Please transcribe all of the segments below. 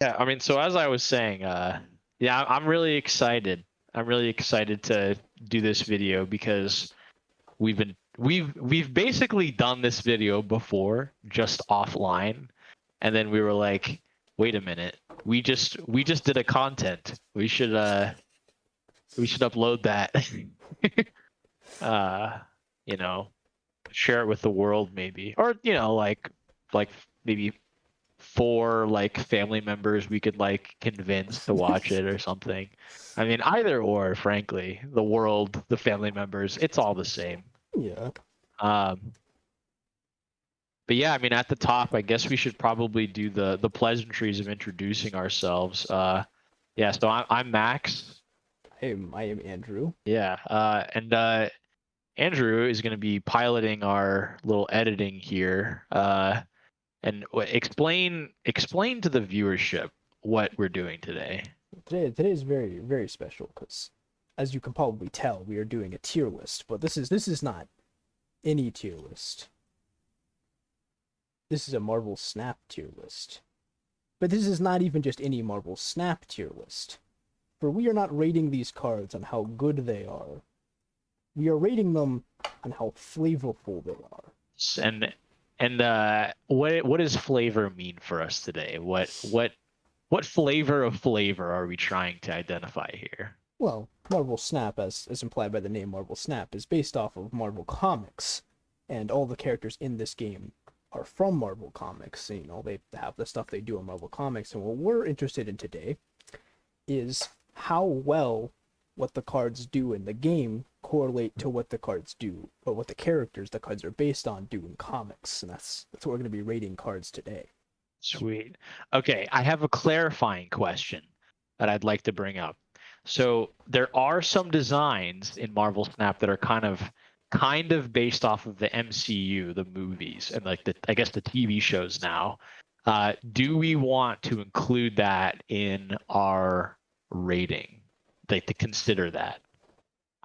Yeah, I mean, so as I was saying, yeah, I'm really excited. I'm really excited to do this video because we've basically done this video before, just offline, and then we were like, wait a minute, we just did a content. We should upload that. uh, you know, share it with the world maybe, or like maybe four like family members we could like convince to watch it or something. I mean, either or, frankly, the world, the family members, it's all the same. Yeah. Um, but yeah, I mean, at the top, I guess we should probably do the pleasantries of introducing ourselves. Yeah, so I'm Max. I am Andrew. Yeah, and Andrew is going to be piloting our little editing here. And explain to the viewership what we're doing today. Today is very very special because, as you can probably tell, we are doing a tier list. But this is not any tier list. This is a Marvel Snap tier list. But this is not even just any Marvel Snap tier list. For we are not rating these cards on how good they are. We are rating them on how flavorful they are. And what does flavor mean for us today? What flavor of flavor are we trying to identify here? Well, Marvel Snap, as implied by the name Marvel Snap, is based off of Marvel Comics, and all the characters in this game are from Marvel Comics. You know, they have the stuff they do in Marvel Comics, and what we're interested in today is how well what the cards do in the game correlate to what the cards do, or what the characters the cards are based on do in comics, and that's what we're going to be rating cards today. Sweet. Okay, I have a clarifying question that I'd like to bring up. So there are some designs in Marvel Snap that are kind of based off of the MCU, the movies, and like the I guess the TV shows now. Do we want to include that in our rating? Like to consider that?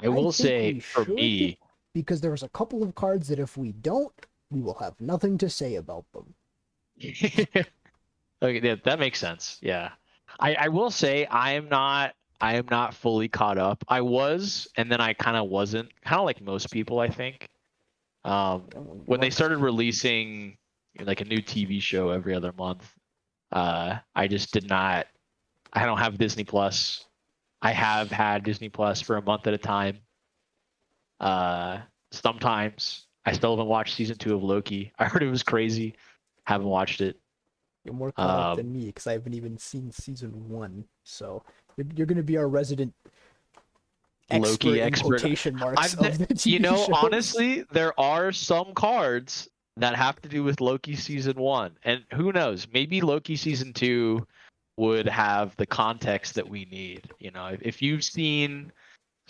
I I will think say we for should, me, because there's a couple of cards that if we don't, we will have nothing to say about them. okay, yeah, that makes sense. Yeah. I will say I am not fully caught up. I was, and then I kind of wasn't. Kind of like most people, I think. When they Mark's started releasing like a new TV show every other month, I just did not. I don't have Disney Plus. I have had Disney Plus for a month at a time. Uh, Sometimes I still haven't watched season 2 of Loki. I heard it was crazy. Haven't watched it. You're more caught up than Um, me because I haven't even seen season one. So you're going to be our resident Loki expert in expert. quotation marks of the You TV know, shows. honestly, there are some cards that have to do with Loki season 1, and who knows, maybe Loki season 2 would have the context that we need. You know, if you've seen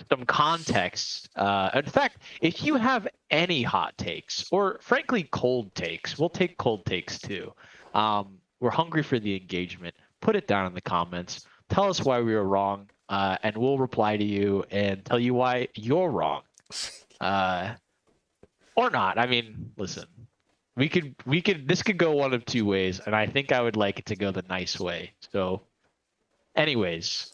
some context, in fact, if you have any hot takes or frankly cold takes, we'll take cold takes too. We're hungry for the engagement. Put it down in the comments. Tell us why we were wrong, and we'll reply to you and tell you why you're wrong, uh, or not. I mean, listen, we could this could go one of two ways, and I think I would like it to go the nice way. So, anyways,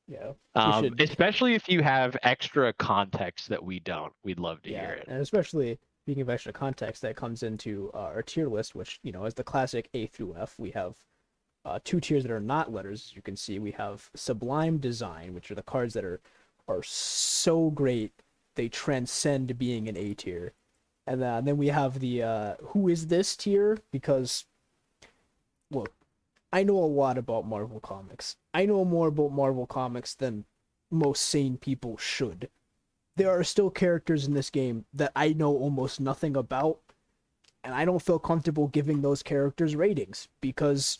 Yeah, we should. especially if you have extra context that we don't, we'd love to hear Yeah, it. and especially speaking of extra context, that comes into our tier list, which is the classic A through F. We have two tiers that are not letters. As you can see, we have Sublime Design, which are the cards that are so great they transcend being an A tier. And then we have the Who is this tier? Because look, I know a lot about Marvel Comics. I know more about Marvel Comics than most sane people should. There are still characters in this game that I know almost nothing about, and I don't feel comfortable giving those characters ratings because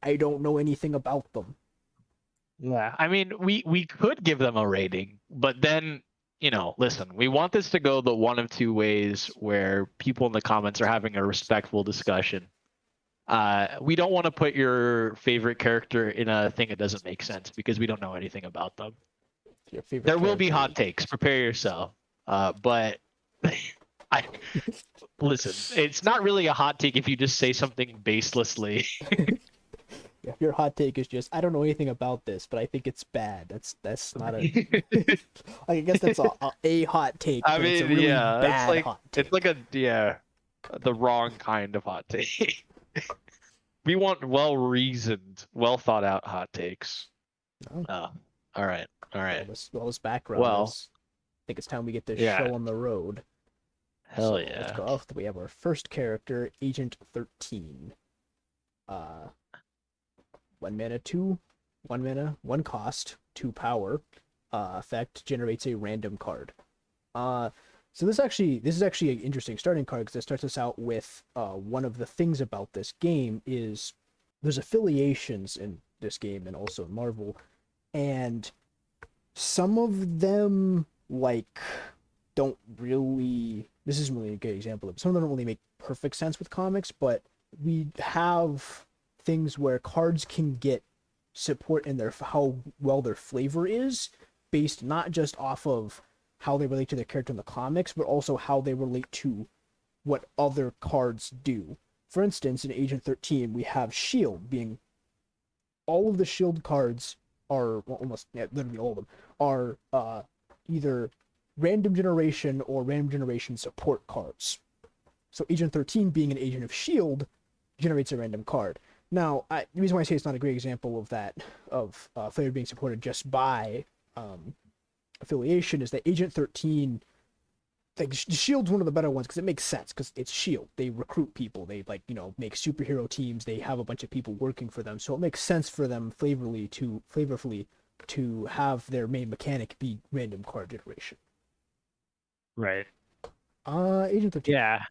I don't know anything about them. Yeah, I mean, we could give them a rating, but then, listen, we want this to go the one of two ways where people in the comments are having a respectful discussion. We don't want to put your favorite character in a thing that doesn't make sense because we don't know anything about them. Your favorite There will be character. hot takes. Prepare yourself. But I listen. It's not really a hot take if you just say something baselessly. If your hot take is just I don't know anything about this, but I think it's bad. That's not a I guess that's a hot take, I but it's a mean, really yeah, bad hot it's take. like a yeah, the wrong kind of hot take. We want well reasoned, well thought out hot takes. No? Uh, all right, all right. All this background Well, is I think it's time we get this yeah, show on the road. hell So let's yeah. go off. We have our first character, Agent 13. Uh 1 mana, 1 mana, 1 cost, 2 power. Effect generates a random card. Uh, so this is actually an interesting starting card because it starts us out with one of the things about this game is there's affiliations in this game and also in Marvel, and some of them like don't really. This isn't really a good example of. Some of them don't really make perfect sense with comics, but we have things where cards can get support in their how well their flavor is based not just off of how they relate to their character in the comics, but also how they relate to what other cards do. For instance, in Agent 13, we have Shield being all of the Shield cards are well, almost literally all of them are either random generation or random generation support cards. So Agent 13 being an agent of Shield generates a random card. Now, the reason why I say it's not a great example of that of flavor being supported just by affiliation is that Agent 13, like Shield's one of the better ones because it makes sense because it's Shield. They recruit people. They like make superhero teams. They have a bunch of people working for them, so it makes sense for them flavorfully to have their main mechanic be random card generation. Right. Agent 13. Yeah.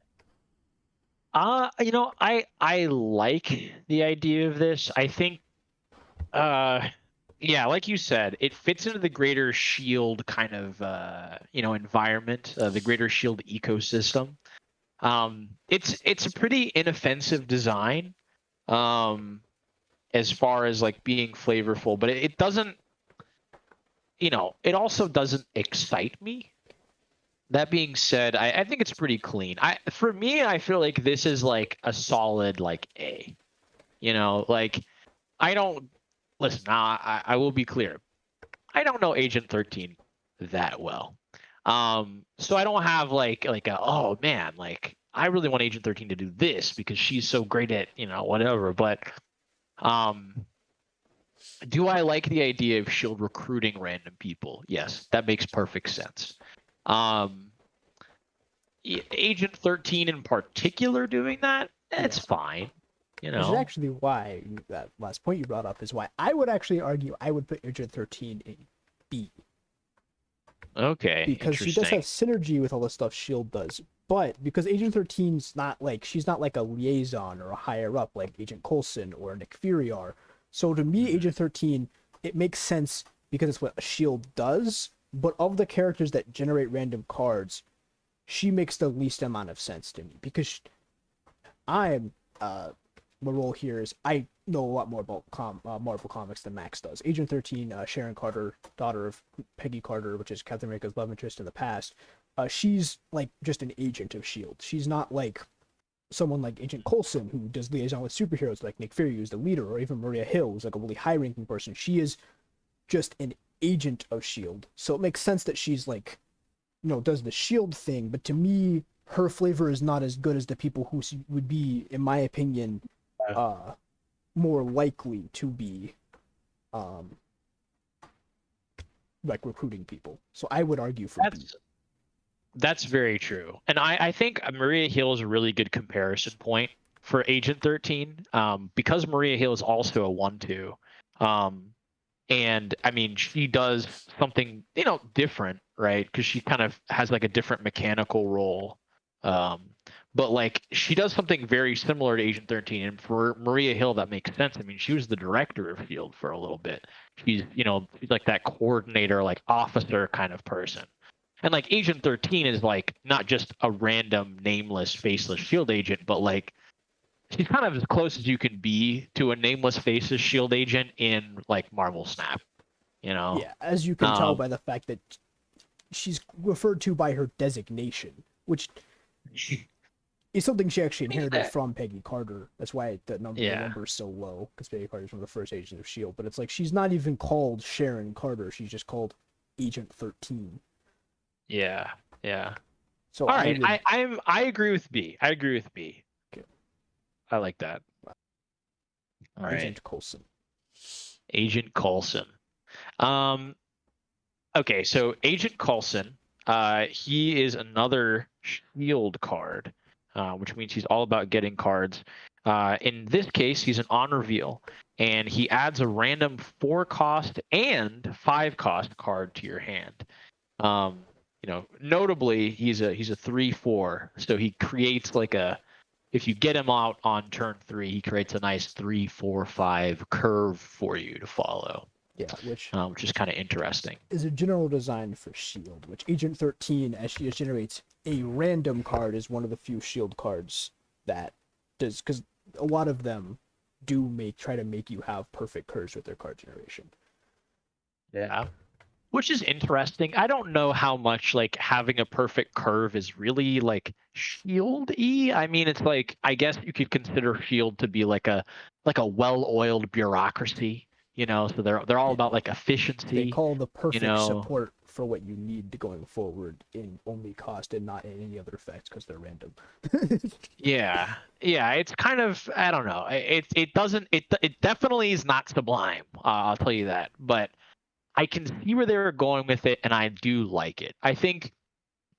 I like the idea of this. I think yeah, like you said, it fits into the greater Shield kind of environment, the greater Shield ecosystem. It's a pretty inoffensive design, um, as far as like being flavorful, but it doesn't, it also doesn't excite me. That being said, I think it's pretty clean. For me, I feel like this is like a solid like A. Like I don't listen. I will be clear. I don't know Agent 13 that well. So I don't have like a, oh man, like I really want Agent 13 to do this because she's so great at, whatever. But um do I like the idea of Shield recruiting random people? Yes, that makes perfect sense. Um Agent 13 in particular doing that, it's Yes. fine. Which is actually why that last point you brought up is why I would actually argue I would put Agent 13 in B. Okay, Because she does have interesting. synergy with all the stuff Shield does. But because Agent 13's not like she's not like a liaison or a higher up like Agent Coulson or Nick Fury are. So to me, Mhm. Agent 13, it makes sense because it's what Shield does. But of the characters that generate random cards, she makes the least amount of sense to me because I'm my role here is I know a lot more about Marvel comics than Max does. Agent 13, Sharon Carter, daughter of Peggy Carter, which is Captain America's love interest in the past. She's like just an agent of Shield. She's not like someone like Agent Coulson who does liaison with superheroes like Nick Fury, who's the leader, or even Maria Hill, who's like a really high-ranking person. She is just an agent of Shield, so it makes sense that she's like does the Shield thing. But to me, her flavor is not as good as the people who would be, in my opinion, uh more likely to be um like recruiting people. So I would argue for B. That's very true. And I think Maria Hill is a really good comparison point for Agent 13, because Maria Hill is also a 1/2. And I mean, she does something, different, right? Because she kind of has like a different mechanical role. Um, but like she does something very similar to Agent 13. And for Maria Hill, that makes sense. I mean, she was the director of Shield for a little bit. She's like that coordinator, like officer kind of person. And like Agent 13 is like not just a random nameless, faceless Shield agent, but like she's kind of as close as you can be to a nameless, faceless Shield agent in like Marvel Snap. You know, Yeah, as you can tell um, by the fact that she's referred to by her designation, which It's something she actually inherited Yeah. from Peggy Carter. That's why the number is so low, because Peggy Carter is one of the first agents of Shield. But it's like she's not even called Sharon Carter. She's just called Agent 13. Yeah. Yeah. So All I right. would. I agree with B. I agree with B. Okay. I like that. All right. Agent Coulson. Agent Coulson. Um. Okay. So Agent Coulson. He is another shield card, which means he's all about getting cards. In this case, he's an on reveal, and he adds a random 4 cost and 5 cost card to your hand. Notably, he's a 3/4, so he creates like a. If you get him out on turn 3, he creates a nice 3/4/5 curve for you to follow. Yeah, which is kind of interesting. is a general design for Shield. Which Agent 13, as she generates a random card, is one of the few Shield cards that does, because a lot of them do try to make you have perfect curves with their card generation. Yeah. Which is interesting. I don't know how much like having a perfect curve is really like shield-y. I mean, it's like I guess you could consider shield to be like a well-oiled bureaucracy, so they're all about like They efficiency, call the you perfect know. support for what you need going forward in only cost and not in any other effects because they're random. Yeah. Yeah, it's kind of I don't know. It definitely is not Sublime. I'll tell you that. But I can see where they're going with it, and I do like it. I think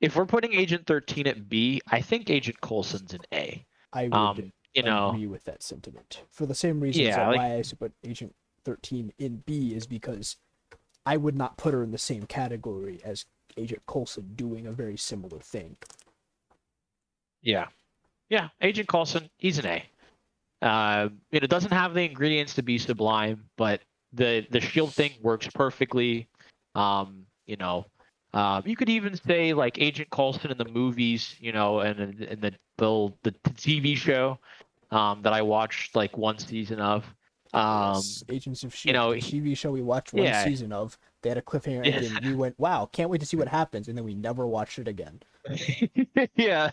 if we're putting Agent 13 at B, I think Agent Coulson's an A. I would You know, agree with that sentiment for the same reasons yeah, that like why I put Agent 13 in B is because I would not put her in the same category as Agent Coulson doing a very similar thing. yeah, yeah. Agent Coulson, he's an A. It doesn't have the ingredients to be Sublime, but the shield thing works perfectly. You could even say like Agent Coulson in the movies, and in the TV show that I watched like one season of. Yes, Agents of You Shield, know, the TV show we watched one yeah, season of. They had a cliffhanger yeah, ending. We went, "Wow, can't wait to see what happens," and then we never watched it again. yeah.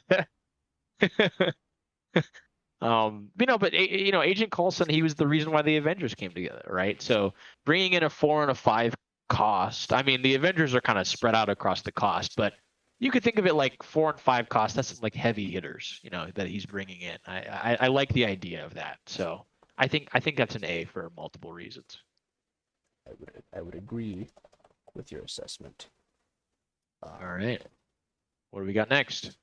But Agent Coulson, he was the reason why the Avengers came together, right? So bringing in a 4 and a 5 cost. I mean, the Avengers are kind of spread out across the cost, but you could think of it like 4 and 5 cost. That's some like heavy hitters, that he's bringing in. I like the idea of that. So I think that's an A for multiple reasons. I would agree with your assessment. All right, what do we got next?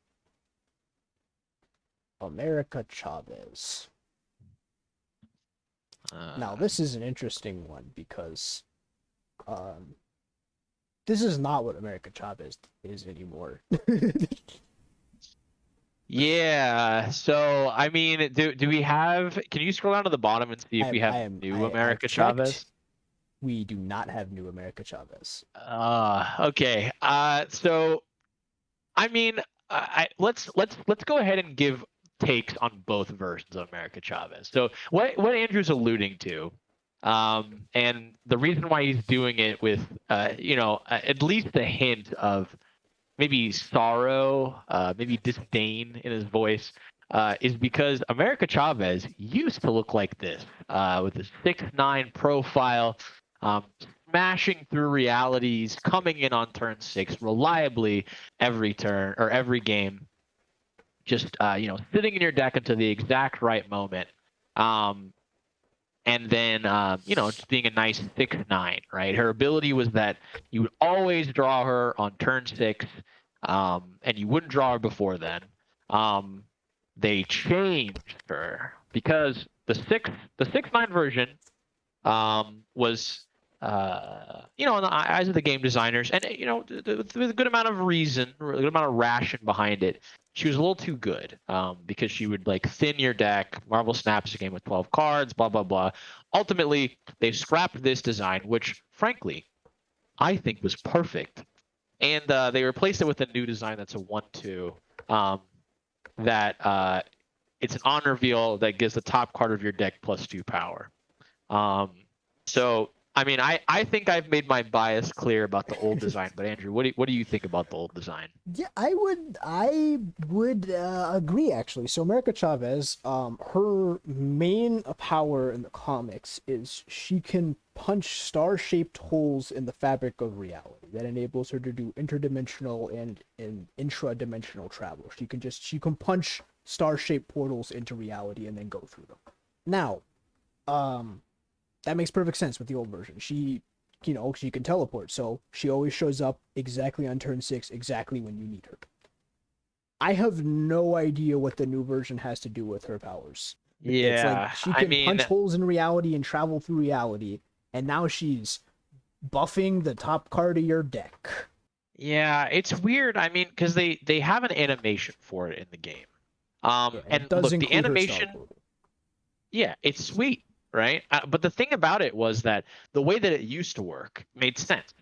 America Chavez. Now, this is an interesting one because this is not what America Chavez is anymore. Yeah. So, I mean, do we have? Can you scroll down to the bottom and see if we have new America Chavez? We do not have new America Chavez. Okay. So, I mean, let's go ahead and give takes on both versions of America Chavez. So, what Andrew's alluding to, and the reason why he's doing it with, at least a hint of maybe sorrow, maybe disdain in his voice, is because America Chavez used to look like this, with a 6'9" profile, smashing through realities, coming in on turn 6 reliably every turn or every game, just sitting in your deck until the exact right moment. And then, just being a nice 6'9", right? Her ability was that you would always draw her on turn 6, and you wouldn't draw her before then. They changed her because the 6'9" version was, in the eyes of the game designers, and with a good amount of reason, a good amount of ration behind it, she was a little too good, because she would like thin your deck. Marvel Snap is a game with 12 cards, blah blah blah. Ultimately, they scrapped this design, which frankly I think was perfect, and they replaced it with a new design that's a 1/2. That it's an on reveal that gives the top card of your deck +2 power. So I mean, I think I've made my bias clear about the old design, but Andrew, what do you think about the old design? Yeah, I would agree actually. So America Chavez, her main power in the comics is she can punch star-shaped holes in the fabric of reality that enables her to do interdimensional and intra-dimensional travel. She can punch star-shaped portals into reality and then go through them. Now, um, that makes perfect sense with the old version. She can teleport, so she always shows up exactly on turn 6, exactly when you need her. I have no idea what the new version has to do with her powers. It's like Yeah, she I can mean, punch holes in reality and travel through reality, and now she's buffing the top card of your deck. yeah, it's weird. I mean, because they have an animation for it in the game. Yeah, and it And does look, the include her star animation, portal. yeah, it's sweet, right? But the thing about it was that the way that it used to work made sense.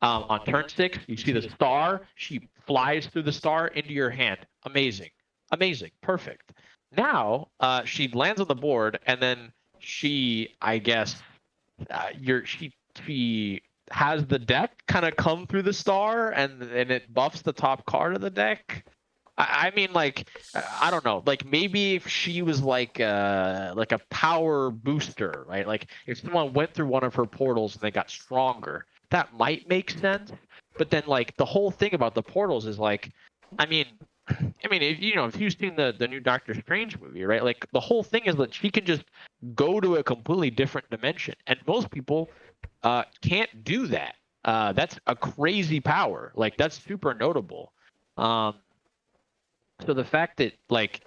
On turn 6, you see the star, she flies through the star into your hand. Amazing, amazing, perfect. Now, she lands on the board, and then I guess, she has the deck kind of come through the star, and it buffs the top card of the deck. I mean, like, I don't know. Like, maybe if she was like a power booster, right? Like, if someone went through one of her portals and they got stronger, that might make sense. But then, like, the whole thing about the portals is like, I mean, if you've seen the new Doctor Strange movie, right? Like, the whole thing is that she can just go to a completely different dimension, and most people can't do that. That's a crazy power. Like, that's super notable. Um, so the fact that, like,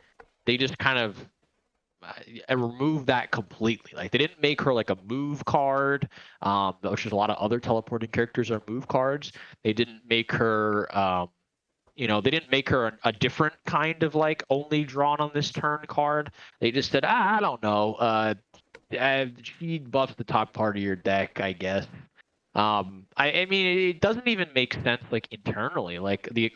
they just kind of removed that completely. Like, they didn't make her like a move card, which is a lot of other teleporting characters are move cards. They didn't make her, they didn't make her a different kind of, like, only drawn on this turn card. They just said, I don't know. She buffs the top part of your deck, I guess. I mean, it doesn't even make sense, like, internally. Like, the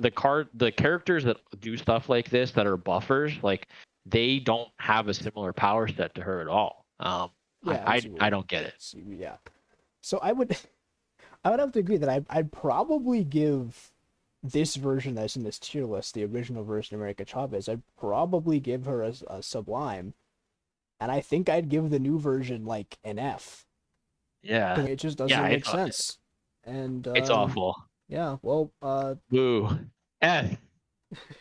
characters that do stuff like this that are buffers, like, they don't have a similar power set to her at all. I Yeah, I, I absolutely. don't get it. Yeah. So I would have to agree that I'd probably give this version that's in this tier list, the original version of America Chavez, I'd probably give her a Sublime, and I think I'd give the new version like an F. Yeah, It just yeah, doesn't make sense. And it's awful. yeah, well, Boo. F.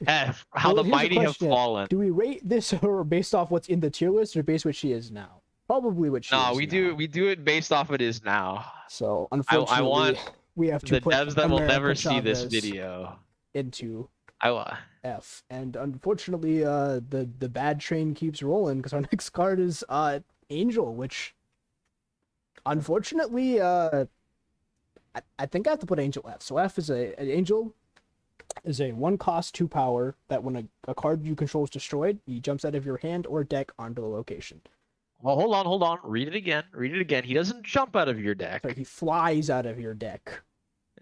F. How well, the here's a mighty have question: fallen. do we rate this or based off what's in the tier list, or based what she is now? Probably what she No, is now. we do it based off it is now. So I unfortunately, want we have to the put devs that will America never see this Chavez video. into I want. F. And unfortunately, the bad train keeps rolling because our next card is Angel, which unfortunately I think I have to put Angel F. So F is an Angel is a 1 cost 2 power that when a card you control is destroyed, he jumps out of your hand or deck onto the location. Well, hold on. Read it again. Read it again. He doesn't jump out of your So deck. he flies out of your deck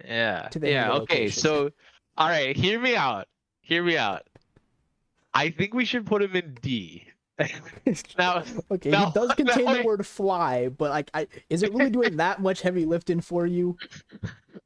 Yeah. to the hand Yeah. or Okay. location. So, all right. Hear me out. Hear me out. I think we should put him in D. now, Okay, he now, does contain the now, word fly, but like, is it really doing that much heavy lifting for you?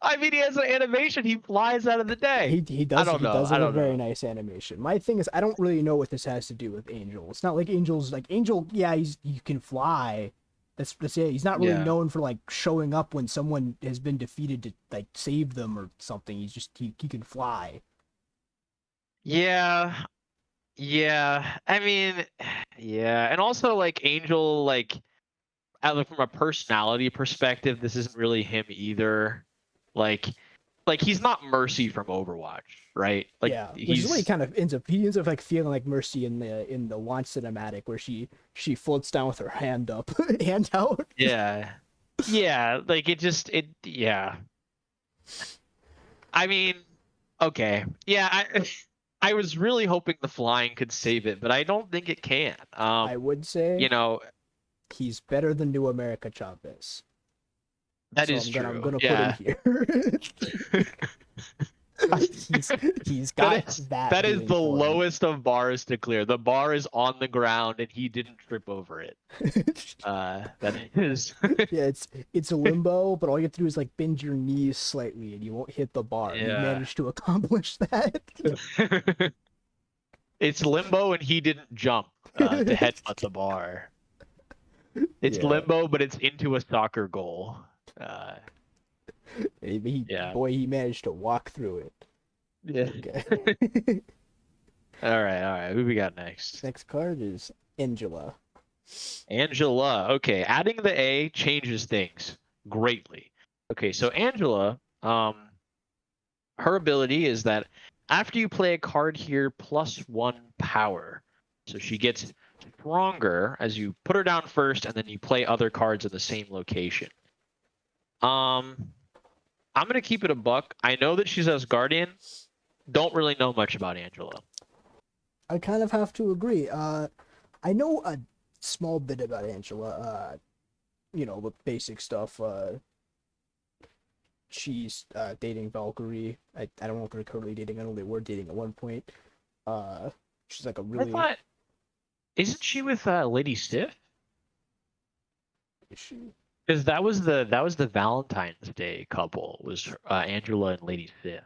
I mean, he has an animation. He flies out of the deck. He I does don't he know. does I have a don't very know. nice animation. My thing is I don't really know what this has to do with Angel. It's not like Angel's like Angel, yeah, he can fly. That's it. He's not really Yeah. known for like showing up when someone has been defeated to like save them or something. He can fly. Yeah. Yeah. I mean, yeah. And also, like, Angel, like, from a personality perspective, this isn't really him either. Like, he's not Mercy from Overwatch, right? Like, Yeah, which is what he's he ends up like feeling like Mercy in the launch cinematic where she floats down with her hand up, hand out. yeah, yeah. Like, yeah. I mean, okay, yeah. I was really hoping the flying could save it, but I don't think it can. I would say You know, he's better than New America Chavez. that So is I'm true. gonna put him Yeah. here. he's he's got that that is going the for him. lowest of bars to clear. The bar is on the ground and he didn't trip over it. That is Yeah, it's a limbo, but all you have to do is like bend your knees slightly and you won't hit the bar. He yeah. managed to accomplish that. It's limbo and he didn't jump to headbutt the bar. It's Yeah. limbo, but it's into a soccer goal. Uh, yeah. Boy, he managed to walk through it. Yeah. Okay. All right. Who we got next? Next card is Angela. Angela. Okay, adding the A changes things greatly. Okay, so Angela, her ability is that after you play a card here, +1 power. So she gets stronger as you put her down first, and then you play other cards in the same location. I'm gonna keep it a buck. I know that she's Asgardian. Don't really know much about Angela. I kind of have to agree. I know a small bit about Angela. You know, the basic stuff. She's dating Valkyrie. I don't know if they're currently dating. I know they were dating at one point. She's like a I really. thought, isn't she with Lady Sif? Is she? Because that was the Valentine's Day couple was Angela and Lady Sif.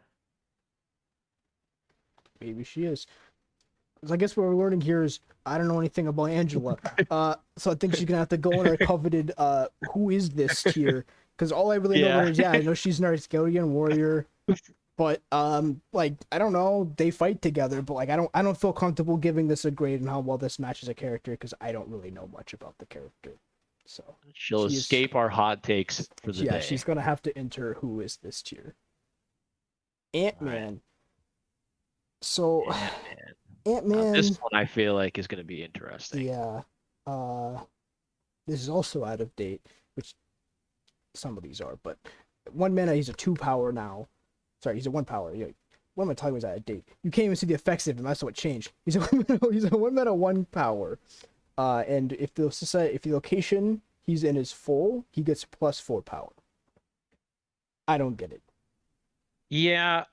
Maybe she is. So I guess what we're learning here is I don't know anything about Angela. So I think she's gonna have to go in our coveted who is this tier? Because all I really know is I know she's an Asgardian warrior, but like I don't know, they fight together, but like I don't feel comfortable giving this a grade on how well this matches a character because I don't really know much about the character. So she'll escape our hot takes for the day. Yeah, she's gonna have to enter who is this tier. Ant-Man. Right. So Ant-Man. This one I feel like is going to be interesting. Yeah. This is also out of date, which some of these are, but 1 mana he's a 2 power now. Sorry, he's a 1 power. What am I talking about? Is out of date? You can't even see the effects of him. That's what changed. He's a 1 mana 1 power. And if the location he's in is full, he gets +4 power. I don't get it. Yeah,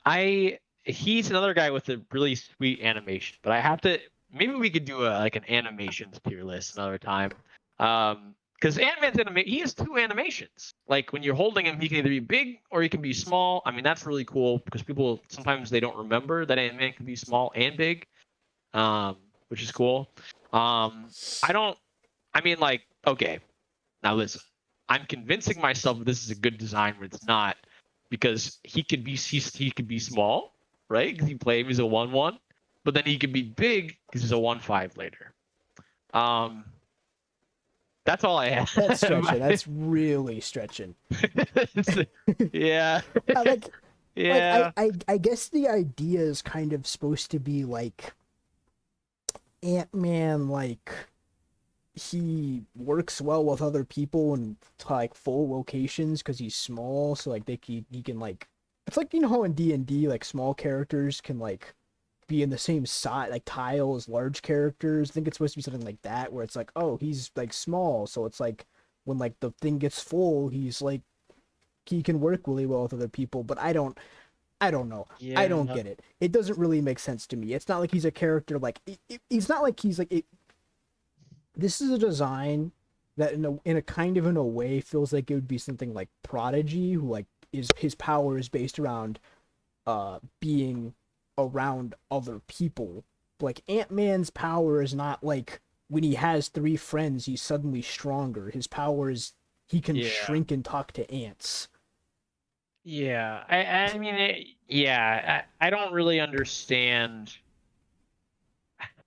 he's another guy with a really sweet animation, but I have to maybe we could do an animations tier list another time. Because Ant-Man's he has 2 animations. Like when you're holding him, he can either be big or he can be small. I mean, that's really cool because people sometimes they don't remember that Ant-Man can be small and big, which is cool. Okay, now listen. I'm convincing myself this is a good design, but it's not because he could be small, right? Because you play him as a 1/1, but then he could be big because he's a 1/5 later. That's all I have. That's stretching. That's really stretching. Yeah. I guess the idea is kind of supposed to be like Ant-Man, like he works well with other people in like full locations because he's small, so like he can like it's like how in D&D like small characters can like be in the same side like tile as large characters. I think it's supposed to be something like that where it's like, oh, he's like small, so it's like when like the thing gets full, he's like he can work really well with other people. But I don't know. Yeah. I don't get it. It doesn't really make sense to me. It's not like he's a character like he's not like he's like it. This is a design that in a way feels like it would be something like Prodigy, who like his power is based around being around other people. Like Ant-Man's power is not like when he has 3 friends he's suddenly stronger. His power is he can shrink and talk to ants. Yeah, I mean, I don't really understand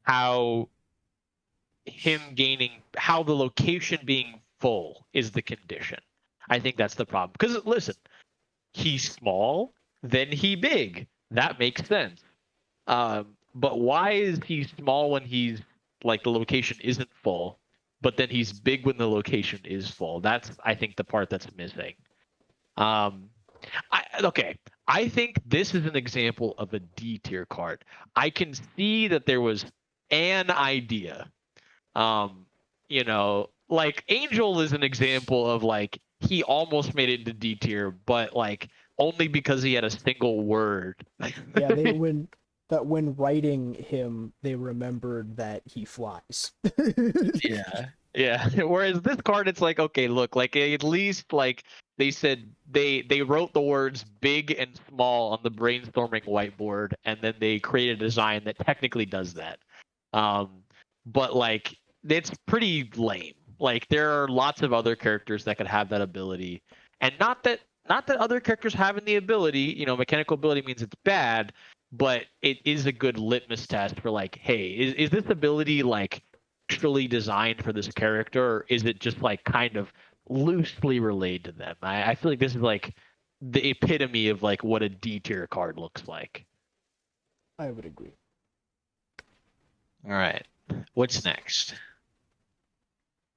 how how the location being full is the condition. I think that's the problem. Because listen, he's small, then he big. That makes sense. But why is he small when he's like the location isn't full, but then he's big when the location is full? That's I think the part that's missing. I think this is an example of a D tier card. I can see that there was an idea. Like Angel is an example of like he almost made it into D tier, but like only because he had a single word. Yeah, when writing him, they remembered that he flies. Yeah. Yeah. Whereas this card, it's like, okay, look, like at least like they said they wrote the words big and small on the brainstorming whiteboard, and then they created a design that technically does that. But like it's pretty lame. Like there are lots of other characters that could have that ability, and not that other characters having the ability, mechanical ability means it's bad, but it is a good litmus test for like, hey, is this ability like actually designed for this character, or is it just like kind of loosely related to them? I feel like this is like the epitome of like what a D tier card looks like. I would agree. All right, what's next?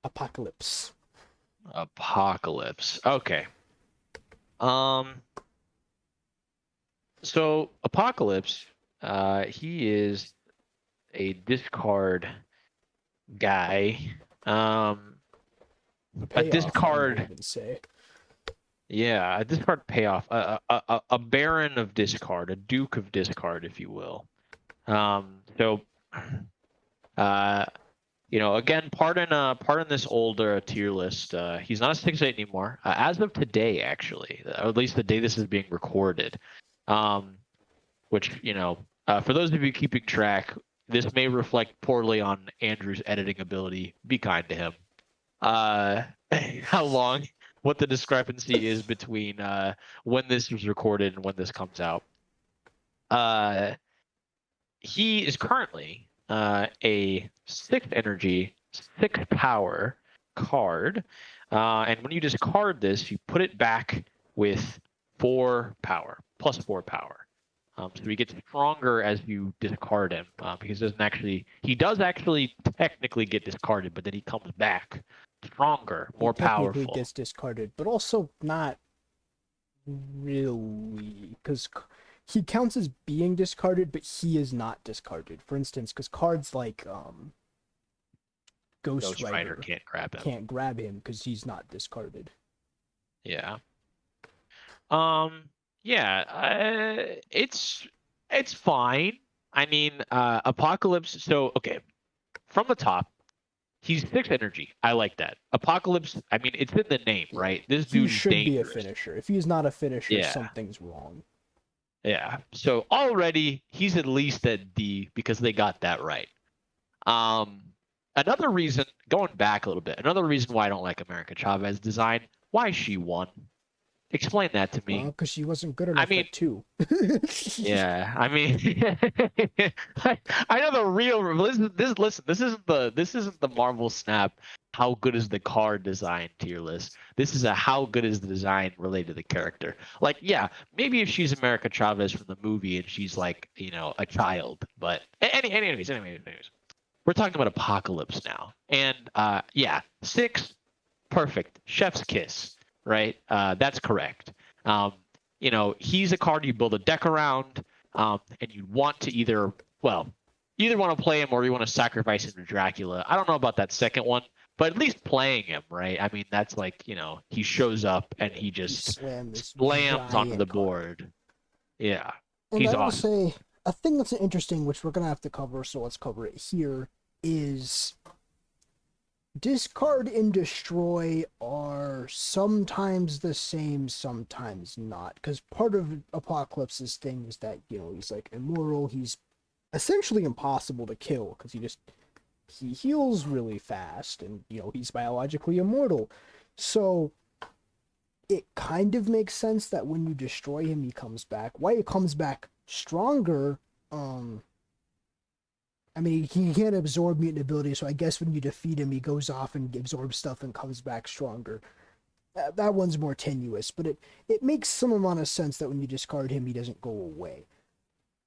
Apocalypse. Apocalypse. Okay. So Apocalypse, he is a discard guy. A Payoff, I might discard. even say. Yeah, a discard payoff. A baron of discard, a duke of discard, if you will. So, uh, again, pardon this older tier list. He's not a 6/8 anymore. As of today, actually, or at least the day this is being recorded. Which, for those of you keeping track, this may reflect poorly on Andrew's editing ability. Be kind to him. How long, what the discrepancy is between when this was recorded and when this comes out. He is currently a 6 energy, 6 power card. And when you discard this, you put it back with 4 power, plus 4 power. So he gets stronger as you discard him, because he does actually technically get discarded, but then he comes back stronger, more He technically powerful. gets discarded, but also not really, because he counts as being discarded, but he is not discarded. For instance, because cards like Ghost Rider can't grab him. because he's not discarded. Yeah. Yeah, it's fine. I mean, Apocalypse. So okay, from the top, he's 6 energy. I like that. Apocalypse. I mean, it's in the name, right? This He dude's should be a dangerous. finisher. If he's not a finisher, Yeah. something's wrong. Yeah. So already he's at least at D because they got that right. Another reason, going back a little bit, another reason why I don't like America Chavez design, why she won. Explain that to me. Because she wasn't good enough at 2. Yeah, I mean, I know the real. Listen, this isn't the Marvel Snap. How good is the card design tier list? This is a how good is the design related to the character. Like, yeah, maybe if she's America Chavez from the movie and she's like, a child, but anyways, we're talking about Apocalypse now, and yeah, 6, perfect, chef's kiss, right? That's correct. He's a card you build a deck around, and you want to either want to play him or you want to sacrifice him to Dracula. I don't know about that second one, but at least playing him, right? I mean, that's like, he shows up and he just slams onto the board. Yeah, and he's I will awesome. say, a thing that's interesting, which we're going to have to cover, so let's cover it here, is discard and destroy are sometimes the same, sometimes not. Because part of Apocalypse's thing is that, he's like immortal, he's essentially impossible to kill, because he heals really fast, and, he's biologically immortal. So it kind of makes sense that when you destroy him, he comes back. Why he comes back stronger, I mean, he can't absorb mutant abilities, so I guess when you defeat him, he goes off and absorbs stuff and comes back stronger. That one's more tenuous, but it makes some amount of sense that when you discard him, he doesn't go away.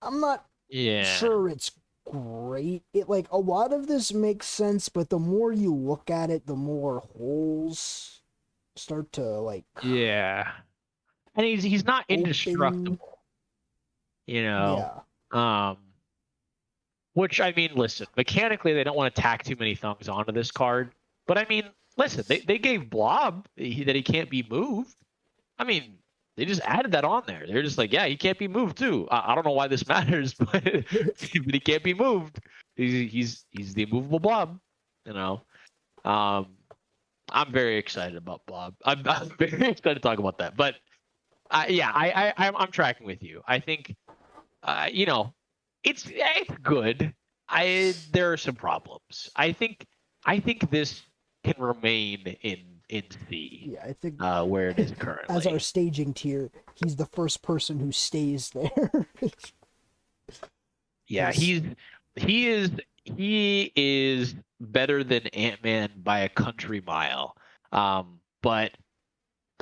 I'm not sure it's great. A lot of this makes sense, but the more you look at it, the more holes start to, Yeah. And he's not indestructible. Yeah. Which, I mean, listen, mechanically, they don't want to tack too many thumbs onto this card. But, I mean, listen, they gave Blob that he can't be moved. I mean, They just added that on there. They're just like, yeah, he can't be moved too. I don't know why this matters, but he can't be moved. He's the immovable blob. You know. Um, I'm very excited about Blob. I'm very excited to talk about that. But I'm tracking with you. I think, it's good. There are some problems. I think this can remain in C, Yeah, I think where it is as currently. our staging tier, he's the first person who stays there. Yeah, Yes. he is better than Ant-Man by a country mile. But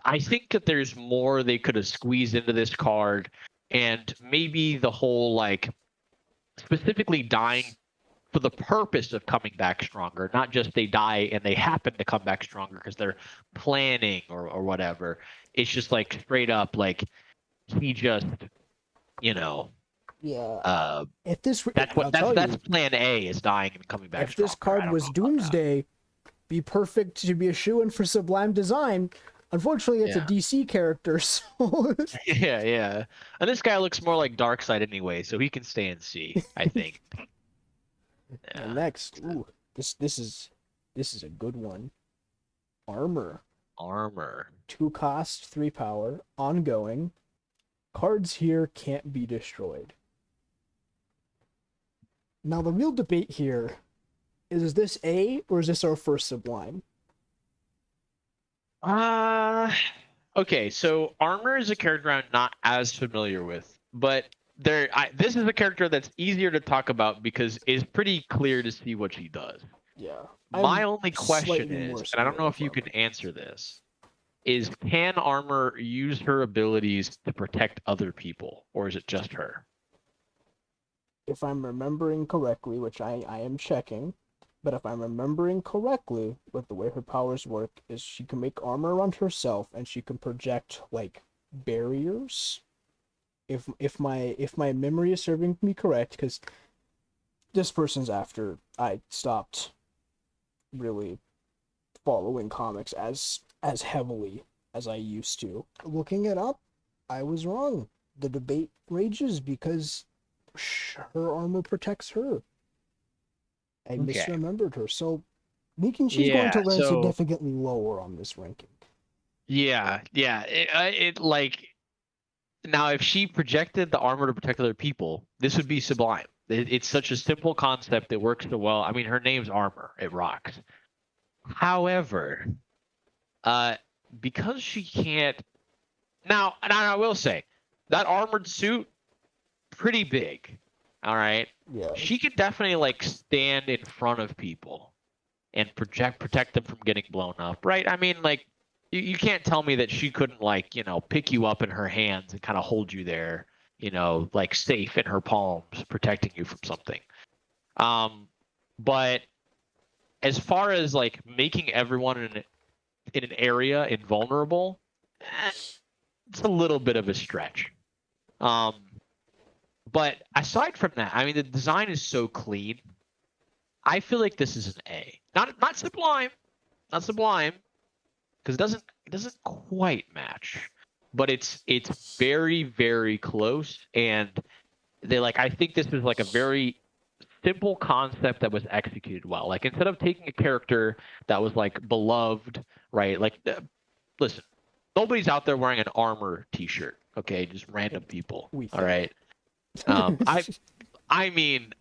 I think that there's more they could have squeezed into this card, and maybe the whole like specifically dying for the purpose of coming back stronger, not just they die and they happen to come back stronger because they're planning or whatever. It's just like straight up like he just, you know, Yeah. uh, If this, that's I'll what tell that's you, plan A is dying and coming back if stronger. this card I don't was know about that. Doomsday, be perfect to be a shoe-in for Sublime Design. Unfortunately, it's a Yeah. DC character, so Yeah. And this guy looks more like Darkseid anyway, so he can stay in C, I think. Well, Yeah. next, ooh, this is a good one. Armor, Armor. 2 cost, 3 power, ongoing. Cards here can't be destroyed. Now the real debate here is this A or is this our first Sublime? Okay, so Armor is a character I'm not as familiar with, but this is a character that's easier to talk about because it's pretty clear to see what she does. Yeah. My I'm only question slightly is, more and I don't know familiar if with you can Armor. answer this, is can Armor use her abilities to protect other people, or is it just her? If I'm remembering correctly, which I am checking, but if I'm remembering correctly, with the way her powers work, is she can make armor around herself and she can project like barriers. If my memory is serving me correct, because this person's after I stopped really following comics as heavily as I used to. Looking it up, I was wrong. The debate rages because her armor protects her. I Okay. misremembered her, so thinking she's going to Yeah. land So significantly lower on this ranking. yeah. It like now if she projected the armor to protect other people, this would be Sublime. It's such a simple concept that works so well. I mean, her name's Armor. It rocks. However, uh, because she can't now, and I will say that armored suit pretty big. All right, Yeah. she could definitely like stand in front of people and protect them from getting blown up, right? I mean, like you can't tell me that she couldn't like pick you up in her hands and kind of hold you there, like safe in her palms, protecting you from something. But as far as like making everyone in an area invulnerable, it's a little bit of a stretch. Um, but aside from that, I mean, the design is so clean. I feel like this is an A. Not Sublime, not Sublime, because it doesn't quite match, but it's very very close. And I think this is like a very simple concept that was executed well. Like instead of taking a character that was like beloved, right? Like listen, nobody's out there wearing an Armor T-shirt. Okay, just random people. We All think. right. I mean,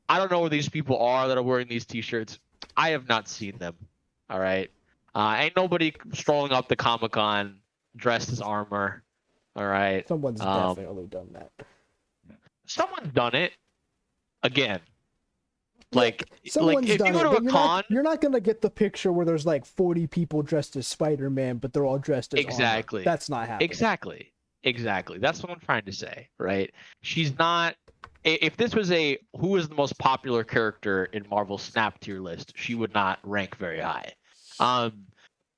I don't know where these people are that are wearing these T-shirts. I have not seen them. All right. Ain't nobody strolling up the Comic-Con dressed as Armor. All right. Someone's definitely done that. Someone's done it. Again, like Someone's if you done go it, to but a con, you're not gonna get the picture where there's like 40 people dressed as Spider-Man, but they're all dressed as exactly, Armor. That's not happening. exactly. That's what I'm trying to say, right? She's not. If this was a who is the most popular character in Marvel Snap tier list, she would not rank very high.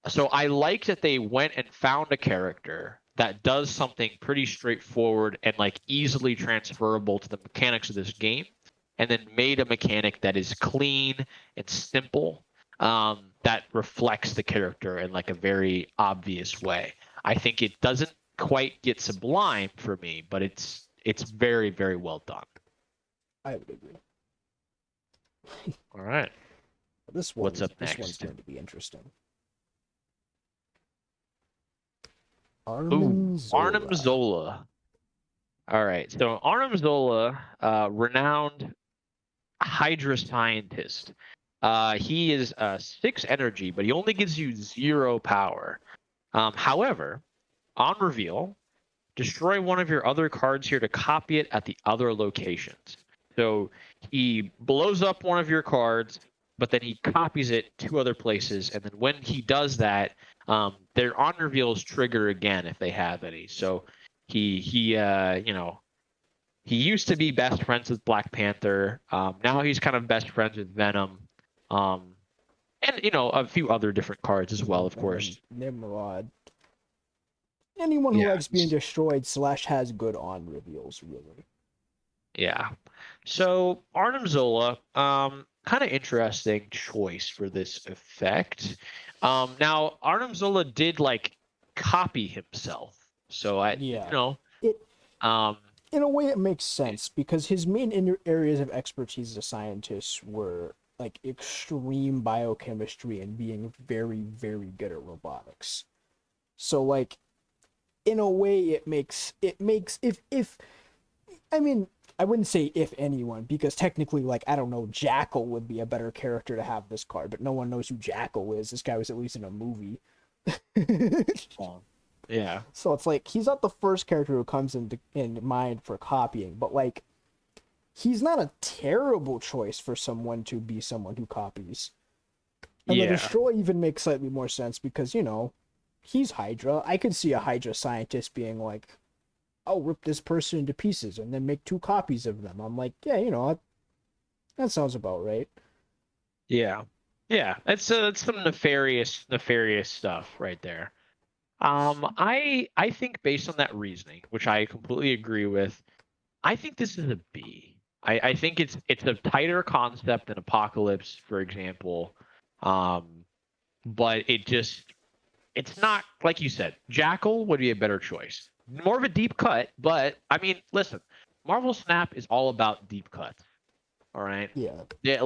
So I like that they went and found a character that does something pretty straightforward and like easily transferable to the mechanics of this game, and then made a mechanic that is clean and simple, that reflects the character in like a very obvious way. I think it doesn't quite get sublime for me, but it's very, very well done. I would agree. All right. What's up This one's next? going to be interesting. Ooh, Zola. Arnim Zola. All right. So Arnim Zola, renowned Hydra scientist. He is 6 energy, but he only gives you 0 power. However, on reveal, destroy one of your other cards here to copy it at the other locations. So he blows up one of your cards, but then he copies it 2 other places, and then when he does that, their on reveals trigger again if they have any. So he he used to be best friends with Black Panther. Now he's kind of best friends with Venom, and a few other different cards as well, of course. Nimrod. Anyone who likes being destroyed / has good on reveals, really. Yeah. So Arnim Zola, kind of interesting choice for this effect. Now Arnim Zola did copy himself, so It in a way it makes sense because his main areas of expertise as a scientist were like extreme biochemistry and being very, very good at robotics. So like, in a way, it makes if I mean, I wouldn't say if anyone, because technically, like, I don't know, Jackal would be a better character to have this card, but no one knows who Jackal is. This guy was at least in a movie. Yeah. So it's like, he's not the first character who comes in mind for copying, but like, he's not a terrible choice for someone to be someone who copies. And the destroy even makes slightly more sense because, he's Hydra. I could see a Hydra scientist being like, I'll rip this person into pieces and then make 2 copies of them. I'm like, yeah, that sounds about right. Yeah. Yeah. That's some nefarious stuff right there. I think based on that reasoning, which I completely agree with, I think this is a B. I think it's a tighter concept than Apocalypse, for example. But it's not, like you said, Jackal would be a better choice. More of a deep cut, but I mean, listen, Marvel Snap is all about deep cuts. All right. Yeah. There's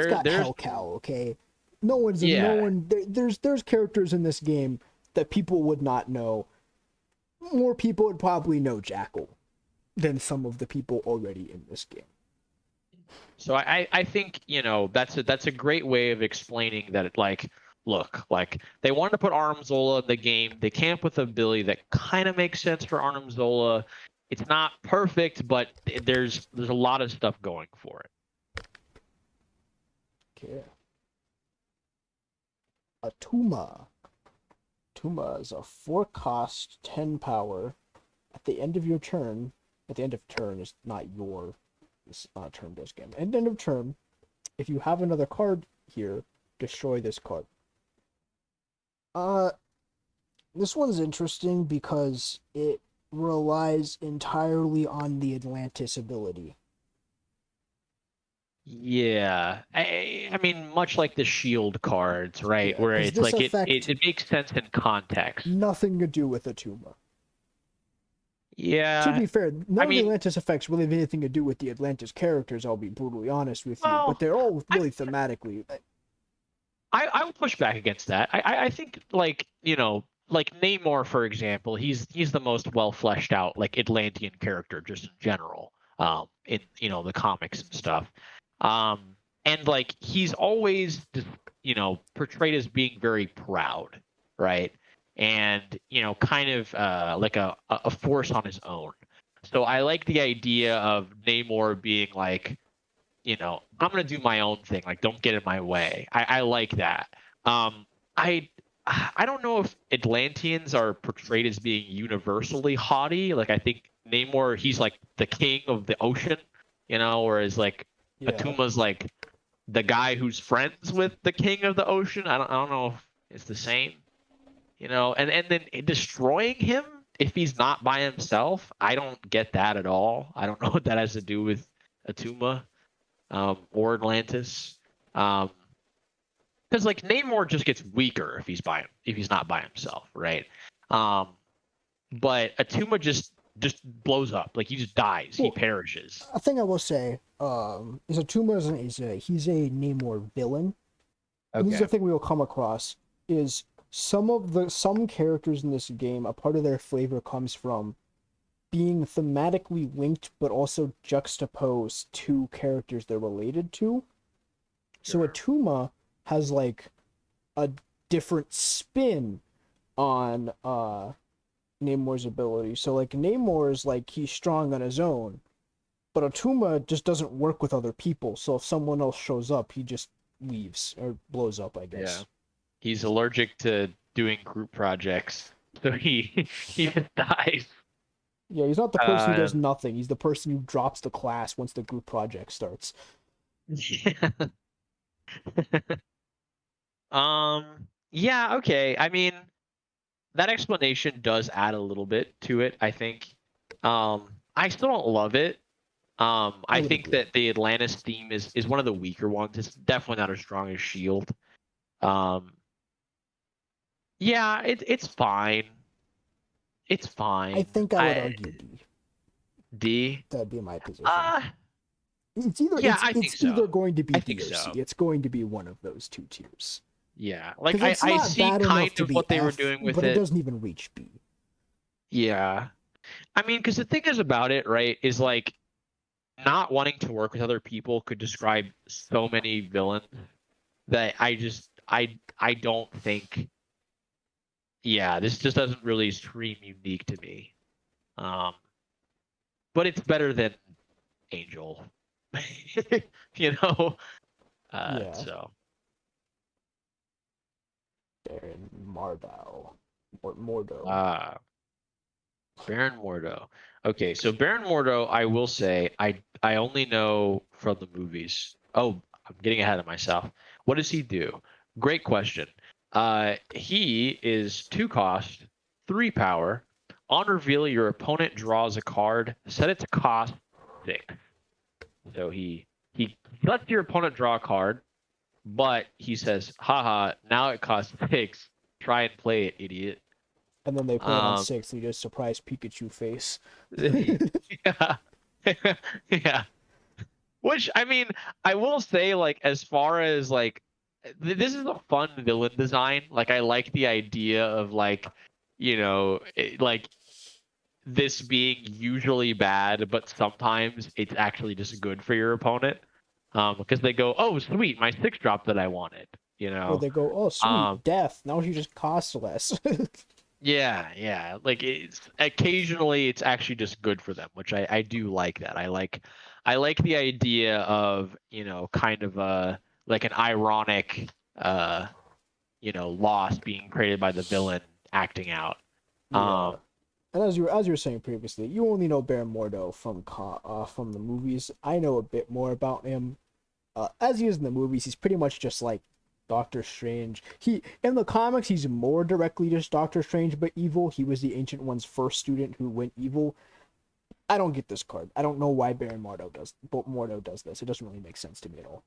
Hellcow, okay? There's characters in this game that people would not know. More people would probably know Jackal than some of the people already in this game. So I think, that's a great way of explaining that look, they wanted to put Arnim Zola in the game. They came up with a ability that kind of makes sense for Arnim Zola. It's not perfect, but there's a lot of stuff going for it. Okay. Atuma. Atuma is a 4-cost, 10 power. At the end of your turn, at the end of turn is not your, it's not a turn-based game. At the end of turn, if you have another card here, destroy this card. This one's interesting because it relies entirely on the Atlantis ability. Yeah, I mean, much like the Shield cards, right? Yeah, Where 'cause it's this like effect- it makes sense in context. Nothing to do with Atuma. Yeah, To be fair, none of the mean- Atlantis effects really have anything to do with the Atlantis characters, I'll be brutally honest with you. Well, But they're all really thematically. I would push back against that. I think like Namor, for example, he's the most well fleshed out Atlantean character just in general, in the comics and stuff. And he's always just, portrayed as being very proud, right? And kind of like a force on his own. So I like the idea of Namor being like, I'm gonna do my own thing. Don't get in my way. I like that. I don't know if Atlanteans are portrayed as being universally haughty. I think Namor, he's like the king of the ocean, whereas Atuma's the guy who's friends with the king of the ocean. I don't know if it's the same, and then destroying him if he's not by himself. I don't get that at all. I don't know what that has to do with Atuma. Or Atlantis, because Namor just gets weaker if he's not by himself, right? but Atuma just blows up. Like he just dies. He Well, perishes. A thing I will say, is Atuma he's a Namor villain. And this is Okay. the thing we will come across is some characters in this game, a part of their flavor comes from being thematically linked but also juxtaposed to characters they're related to. So Sure. Atuma has like a different spin on Namor's ability. So like Namor is like he's strong on his own, but Atuma just doesn't work with other people. So if someone else shows up, he just leaves or blows up, I guess. Yeah. He's allergic to doing group projects, so he just dies. Yeah, he's not the person who does Um, nothing. He's the person who drops the class once the group project starts. yeah. Yeah, okay. I mean, that explanation does add a little bit to it, I think. I still don't love it. I I would think agree. that the Atlantis theme is one of the weaker ones. It's definitely not as strong as Shield. Um, yeah, it's fine. It's I fine. think I would argue D. D. That'd be my position. Uh It's either yeah, I think it's either so. going to be I D think or C. so. It's going to be one of those two tiers. Yeah, like Because it's I not see bad kind enough to of be what they were F, doing with but it it. doesn't even reach B. Yeah. I mean, because the thing is about it, right, is like not wanting to work with other people could describe so many villains that I don't think. Yeah, this just doesn't really scream unique to me. Um, but it's better than Angel. you know. Yeah. So Baron Mardau. Or Mordo. Baron Mordo. Okay, so Baron Mordo, I will say, I only know from the movies. Oh, I'm getting ahead of myself. What does he do? Great question. He is 2 cost, 3 power. On reveal, your opponent draws a card. Set it to cost 6. So he lets your opponent draw a card, but he says, "Haha, now it costs 6. Try and play it, idiot." And then they play it on Um, 6 and you just surprise Pikachu face. yeah. yeah. Which I mean, I will say, like, as far as like, this is a fun villain design. Like, I like the idea of like, like this being usually bad, but sometimes it's actually just good for your opponent. Because they go, oh, sweet, my 6 drop that I wanted. You Or know. they go, oh, Um, sweet, death. Now she just costs less. yeah. Like it's occasionally it's actually just good for them, which I do like that. I like the idea of, kind of a like an ironic loss being created by the villain acting out. Yeah. Um And as you were saying previously, you only know Baron Mordo from the movies. I know a bit more about him. As he is in the movies, he's pretty much just like Doctor Strange. He in the comics, he's more directly just Doctor Strange, but evil. He was the Ancient One's first student who went evil. I don't get this card. I don't know why Baron Mordo does this. It doesn't really make sense to me at all.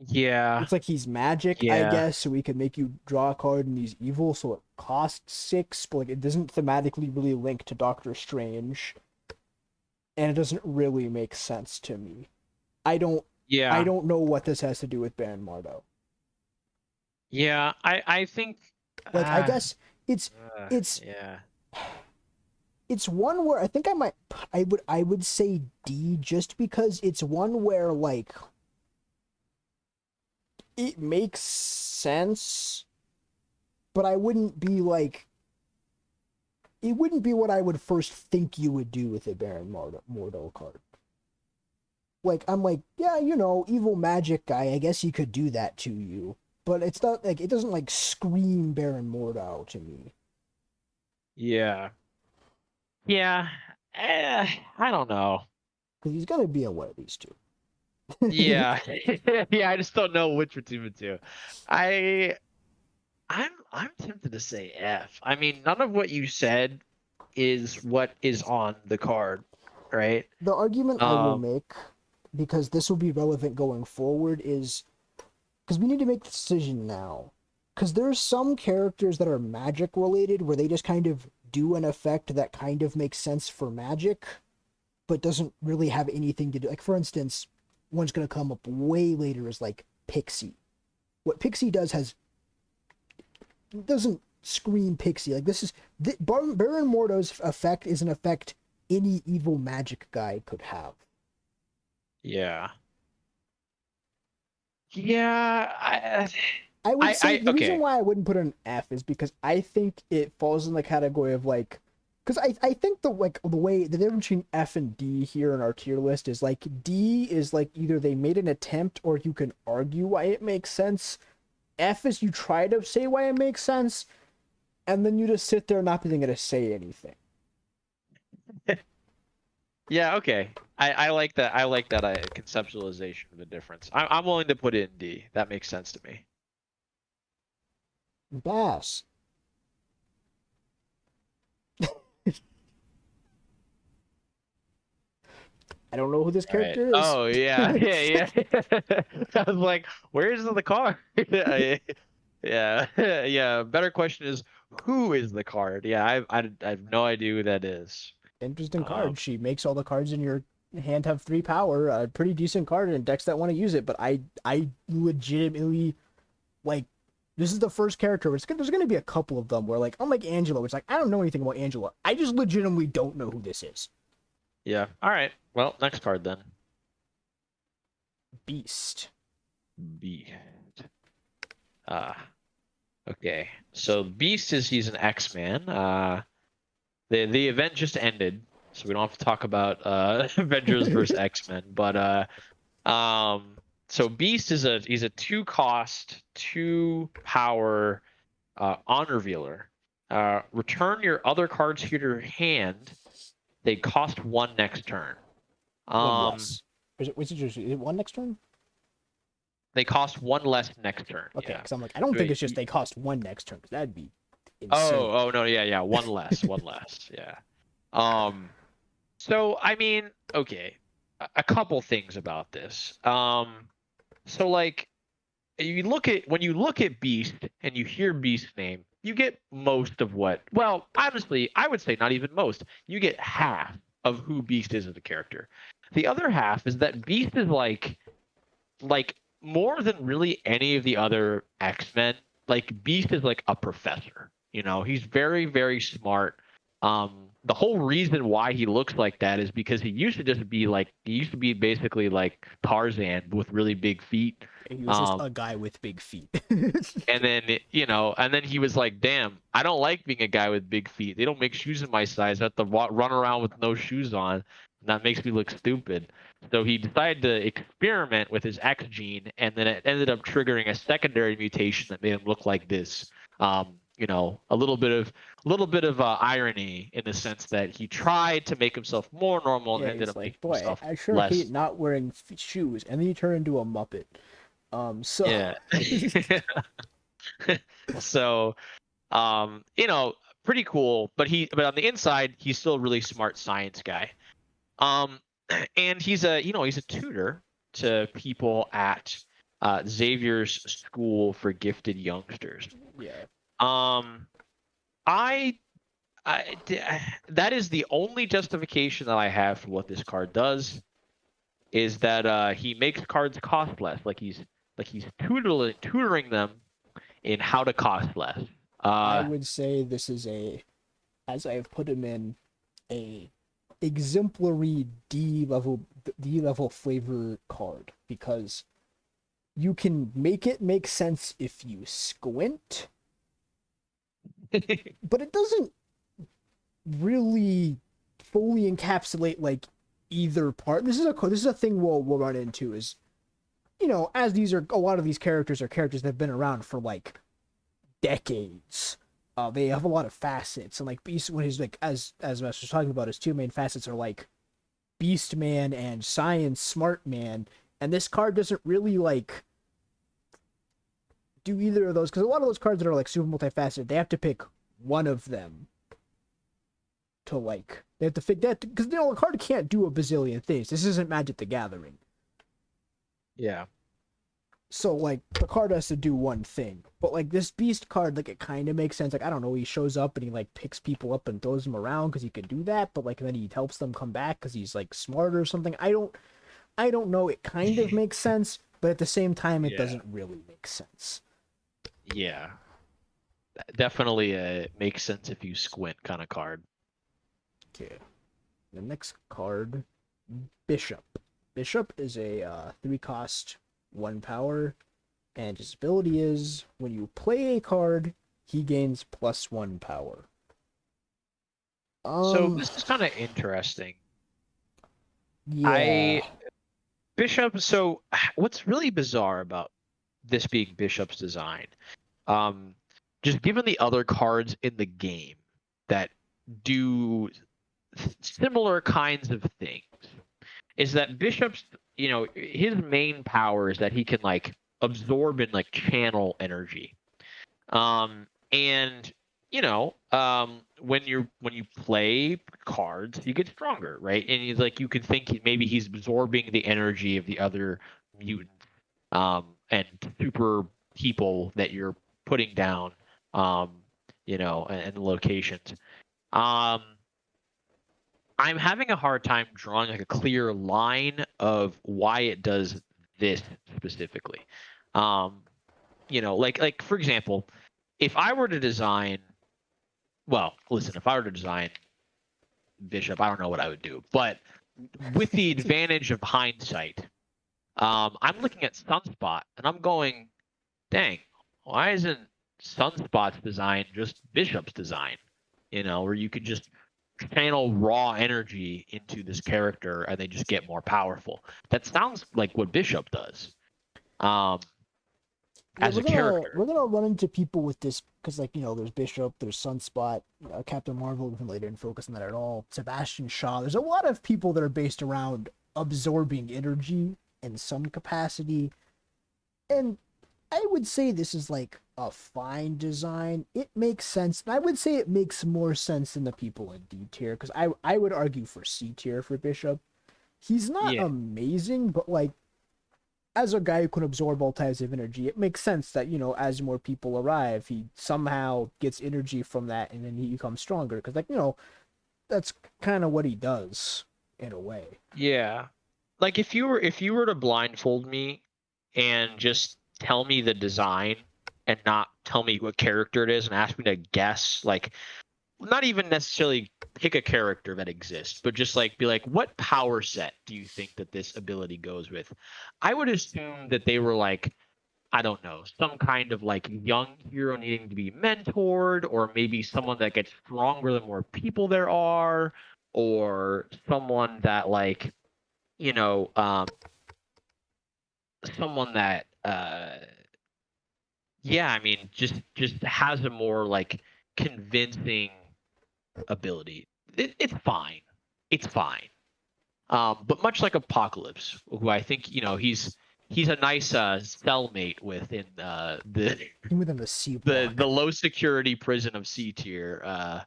yeah, It's like he's magic, I yeah. guess, so we can make you draw a card and he's evil, so it costs 6, but like it doesn't thematically really link to Doctor Strange, and it doesn't really make sense to me. I don't I Yeah. don't know what this has to do with Baron Mordo. Yeah, I think Like I uh, guess it's uh it's yeah. it's one where I think I would say D just because it's one where like it makes sense, but I wouldn't be like it wouldn't be what I would first think you would do with a Baron Mordo card. Like I'm like, yeah, evil magic guy. I guess he could do that to you, but it's not like it doesn't like scream Baron Mordo to me. Yeah. Yeah. I don't know. Because he's gonna be in one of these two. Yeah. Yeah, I just don't know which between the two. I I'm tempted to say F. I mean, none of what you said is what is on the card, right? The argument I will Um, make, because this will be relevant going forward, is because we need to make the decision now. because there's some characters that are magic related where they just kind of do an effect that kind of makes sense for magic, but doesn't really have anything to do. Like, for instance, one's going to come up way later is like Pixie. What Pixie does doesn't scream Pixie. Like, this is Baron Mordo's effect is an effect any evil magic guy could have. Yeah. Yeah. I would say the reason okay. why I wouldn't put an F is because I think it falls in the category of like, because I think the difference between F and D here in our tier list is like D is like either they made an attempt or you can argue why it makes sense. F is you try to say why it makes sense, and then you just sit there not being able to say anything. Yeah, okay. I like that. I like that conceptualization of the difference. I'm willing to put it in D. That makes sense to me. Bass. I don't know who this character is. Oh yeah, yeah. I was like, where is the card? Yeah, yeah. Better question is, who is the card? Yeah, I have no idea who that is. Interesting card. She makes all the cards in your hand have 3 power. A pretty decent card in decks that want to use it. But I legitimately like. This is the first character. There's going to be a couple of them where like unlike Angela, which like I don't know anything about Angela. I just legitimately don't know who this is. Yeah. All right. Well, next card then. Beast. Beast. Okay. So Beast he's an X-Man. The event just ended, so we don't have to talk about Avengers versus X-Men. But so Beast he's a 2-cost, 2-power honor revealer. Return your other cards to your hand. They cost 1 next turn. One less. Is it 1 next turn? They cost 1 less next turn. Okay, because I'm like, I don't think it's just they cost 1 next turn, because that'd be insane. Oh no, yeah, 1 less, 1 less, yeah. So I mean, okay, a couple things about this. So like, when you look at Beast and you hear Beast's name, you get most of what. Well, honestly, I would say not even most. You get half of who Beast is as a character. The other half is that Beast is like more than really any of the other X-Men. Like Beast is like a professor. You know, he's very, very smart. The whole reason why he looks like that is because he used to be basically like Tarzan with really big feet. He was just a guy with big feet. And then he was like, damn, I don't like being a guy with big feet. They don't make shoes in my size. I have to run around with no shoes on. And that makes me look stupid. So he decided to experiment with his X gene, and then it ended up triggering a secondary mutation that made him look like this. A little bit of irony in the sense that he tried to make himself more normal and ended up making himself I sure less. hate not wearing shoes, and then you turn into a Muppet. So yeah. So, pretty cool. But on the inside, he's still a really smart science guy. And he's a tutor to people at Xavier's School for Gifted Youngsters. Yeah. That is the only justification that I have for what this card does, is that he makes cards cost less. Like he's tutoring them in how to cost less. I would say this is as I have put him in, a exemplary D level flavor card, because you can make it make sense if you squint, but it doesn't really fully encapsulate like either part. This is a thing we'll run into, is as a lot of these characters are characters that have been around for like decades. They have a lot of facets, and like Beast, when he's like as Master was talking about, his 2 main facets are like Beast Man and Science Smart Man, and this card doesn't really like do either of those, because a lot of those cards that are like super multifaceted, they have to pick one of them to like, they have to pick that, because a card can't do a bazillion things. This isn't Magic the Gathering. Yeah. So like the card has to do one thing, but like this beast card, like it kind of makes sense. Like I don't know, he shows up and he like picks people up and throws them around because he can do that, but like then he helps them come back because he's like smarter or something. I don't know. It kind of makes sense, but at the same time, it Yeah. doesn't really make sense. Yeah. Definitely makes sense if you squint kind of card. Okay, the next card, Bishop. Bishop is a 3-cost, 1 power, and his ability is when you play a card, he gains +1 power. So this is kind of interesting. Yeah. Bishop. So what's really bizarre about this being Bishop's design, um, just given the other cards in the game that do similar kinds of things, is that Bishop's, his main power is that he can like absorb and like channel energy. And when you play cards, you get stronger, right? And he's like, you can think maybe he's absorbing the energy of the other mutants, and super people that you're putting down, and locations. Um, I'm having a hard time drawing like a clear line of why it does this specifically. Um, like for example, if I were to design, well, listen, if I were to design Bishop, I don't know what I would do, but with the advantage of hindsight, I'm looking at Sunspot and I'm going, dang, why isn't Sunspot's design just Bishop's design? Where you could just channel raw energy into this character and they just get more powerful. That sounds like what Bishop does. Yeah, As a character. we're gonna run into people with this because like there's Bishop, there's Sunspot, Captain Marvel. We can later and focus on that at all. Sebastian Shaw. There's a lot of people that are based around absorbing energy in some capacity, and I would say this is like a fine design. It makes sense, and I would say it makes more sense than the people in D tier because I would argue for C tier for Bishop. He's not Yeah. amazing, but like as a guy who can absorb all types of energy, it makes sense that, as more people arrive, he somehow gets energy from that and then he becomes stronger. Because, like, that's kind of what he does in a way. Yeah. Like if you were to blindfold me and just tell me the design and not tell me what character it is and ask me to guess, like not even necessarily pick a character that exists, but just like be like, what power set do you think that this ability goes with? I would assume that they were like, I don't know, some kind of like young hero needing to be mentored, or maybe someone that gets stronger the more people there are, or someone that like, you know, um, someone that, yeah, I mean, just has a more like convincing ability. It's fine. It's fine. But much like Apocalypse, who I think he's a nice cellmate with in the Within the C the block. the low security prison of C tier.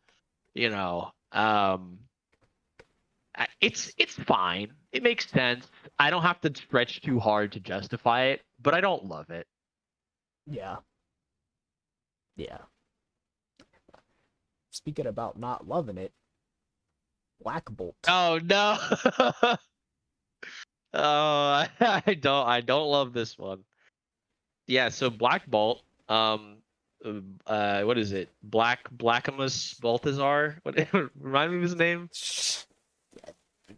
You know, um, it's fine. It makes sense. I don't have to stretch too hard to justify it, but I don't love it. Yeah. Yeah. Speaking about not loving it, Black Bolt. Oh no. Oh, I don't love this one. Yeah, so Black Bolt, what is it? Blackamus Baltazar? What remind me of his name?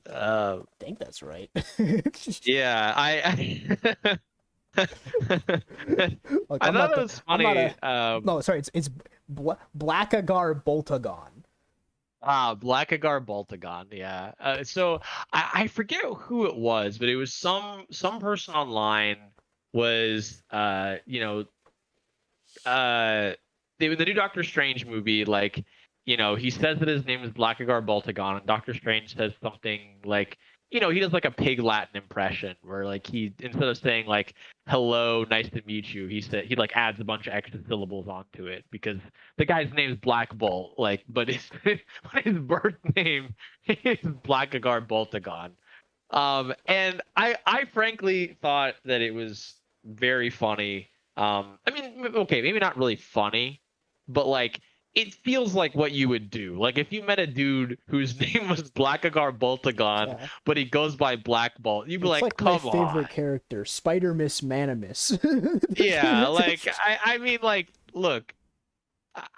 Uh, I think that's right. yeah, I Like I I'm thought not it the was I'm not funny. a no, sorry, it's Blackagar Boltagon. Blackagar Baltagon, yeah. So I forget who it was, but it was some person online was the new Doctor Strange movie, like, he says that his name is Blackagar Baltagon, and Doctor Strange says something like, he does like a pig Latin impression where like he instead of saying like hello, nice to meet you, he like adds a bunch of extra syllables onto it because the guy's name is Black Bolt, like, but his but his birth name is Blackagar Baltagon. And I frankly thought that it was very funny. I mean, okay, maybe not really funny, but like it feels like what you would do. Like if you met a dude whose name was Blackagar Boltagon, Yeah. but he goes by Black Bolt, you'd be It's like, like my come on. favorite character, Spider Miss Manimus. Yeah, like I mean, like, look,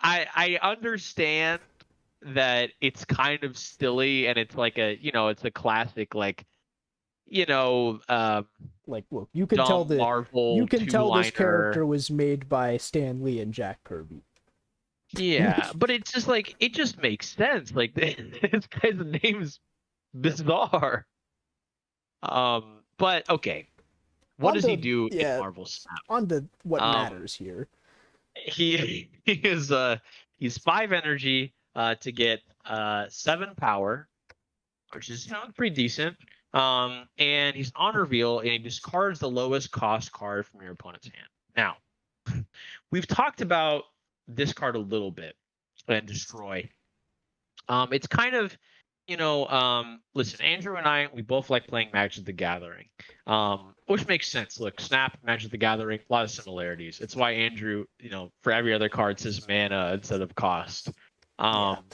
I understand that it's kind of silly and it's like a it's a classic like you know Like, look, dumb you Marvel can two tell this liner. character was made by Stan Lee and Jack Kirby. Yeah, but it's just like it just makes sense. Like this guy's name's bizarre. But okay, what On does he to do in yeah, Marvel Snap? on to what Um, matters here. he is he's 5 energy to get 7 power, which is pretty decent. And he's on reveal and he discards the lowest cost card from your opponent's hand. Now, we've talked about this card a little bit and destroy. It's kind of, listen, Andrew and I, we both like playing Magic the Gathering, which makes sense. Look, Snap, Magic the Gathering, a lot of similarities. It's why Andrew, for every other card says mana instead of cost. Yeah. Um,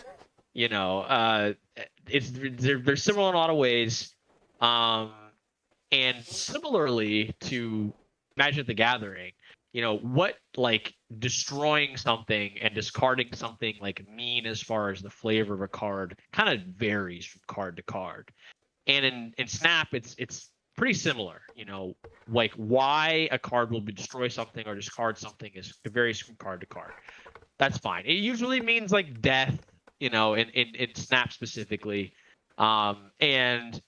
you know, they're similar in a lot of ways. And similarly to Magic the Gathering, what like destroying something and discarding something like mean as far as the flavor of a card kind of varies from card to card. And in Snap, it's pretty similar. Like why a card will destroy something or discard something is it varies from card to card. That's fine. It usually means like death, in Snap specifically. And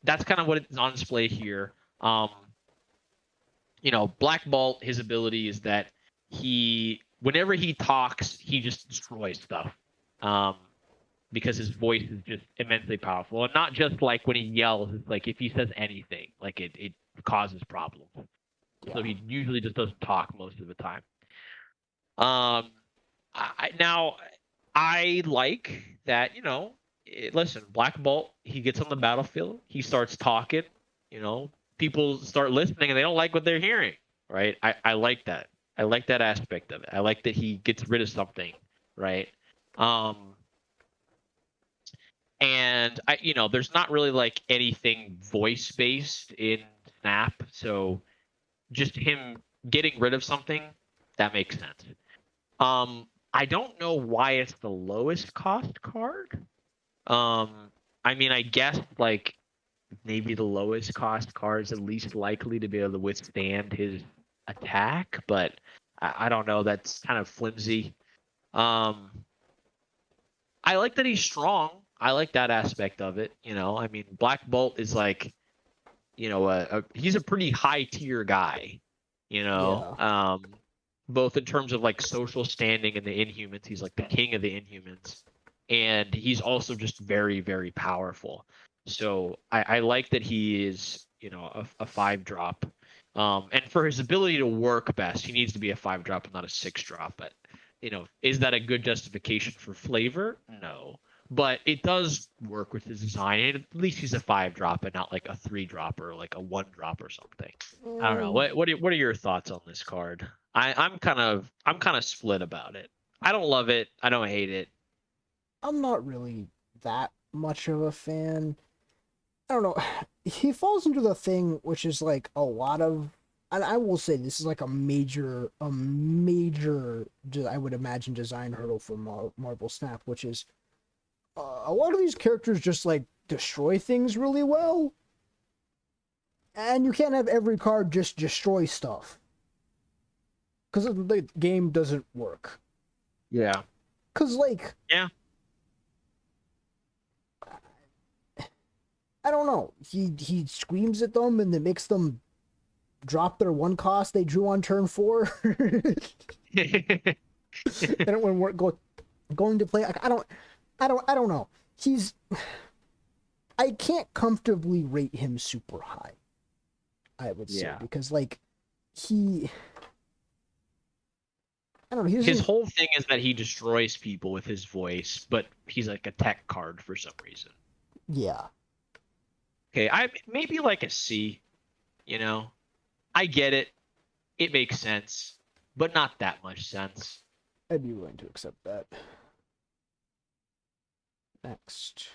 that's kind of what is on display here. Black Bolt, his ability is that whenever he talks, he just destroys stuff. Because his voice is just immensely powerful. And not just like when he yells, it's like if he says anything, like it causes problems. Yeah. So he usually just doesn't talk most of the time. I like that, listen, Black Bolt, he gets on the battlefield, he starts talking, people start listening and they don't like what they're hearing, right? I like that. I like that aspect of it. I like that he gets rid of something, right? And there's not really like anything voice based in Snap, so just him getting rid of something, that makes sense. I don't know why it's the lowest cost card. I mean, I guess like maybe the lowest cost card is at least likely to be able to withstand his attack, but I don't know. That's kind of flimsy. I like that he's strong. I like that aspect of it. I mean, Black Bolt is like, he's a pretty high tier guy. Yeah. Both in terms of like social standing in the Inhumans, he's like the king of the Inhumans, and he's also just very, very powerful. So I like that he is, a 5-drop. And for his ability to work best, he needs to be a 5-drop and not a 6-drop. But is that a good justification for flavor? No. But it does work with his design. And at least he's a 5-drop and not like a 3-drop or like a 1-drop or something. I don't know. What are your thoughts on this card? I'm kind of split about it. I don't love it. I don't hate it. I'm not really that much of a fan. I don't know. He falls into the thing which is like a lot of, and I will say this is like a major, I would imagine, design hurdle for Marvel Snap, which is a lot of these characters just like destroy things really well, and you can't have every card just destroy stuff because the game doesn't work. Yeah. Because like, Yeah. I don't know. He screams at them and it makes them drop their 1 cost they drew on turn 4. And when we're going to play, I don't know. I can't comfortably rate him super high, I would say, because like I don't know. His whole thing is that he destroys people with his voice, but he's like a tech card for some reason. Yeah. Okay, I maybe like a C, I get it. It makes sense, but not that much sense. I'd be willing to accept that. Next.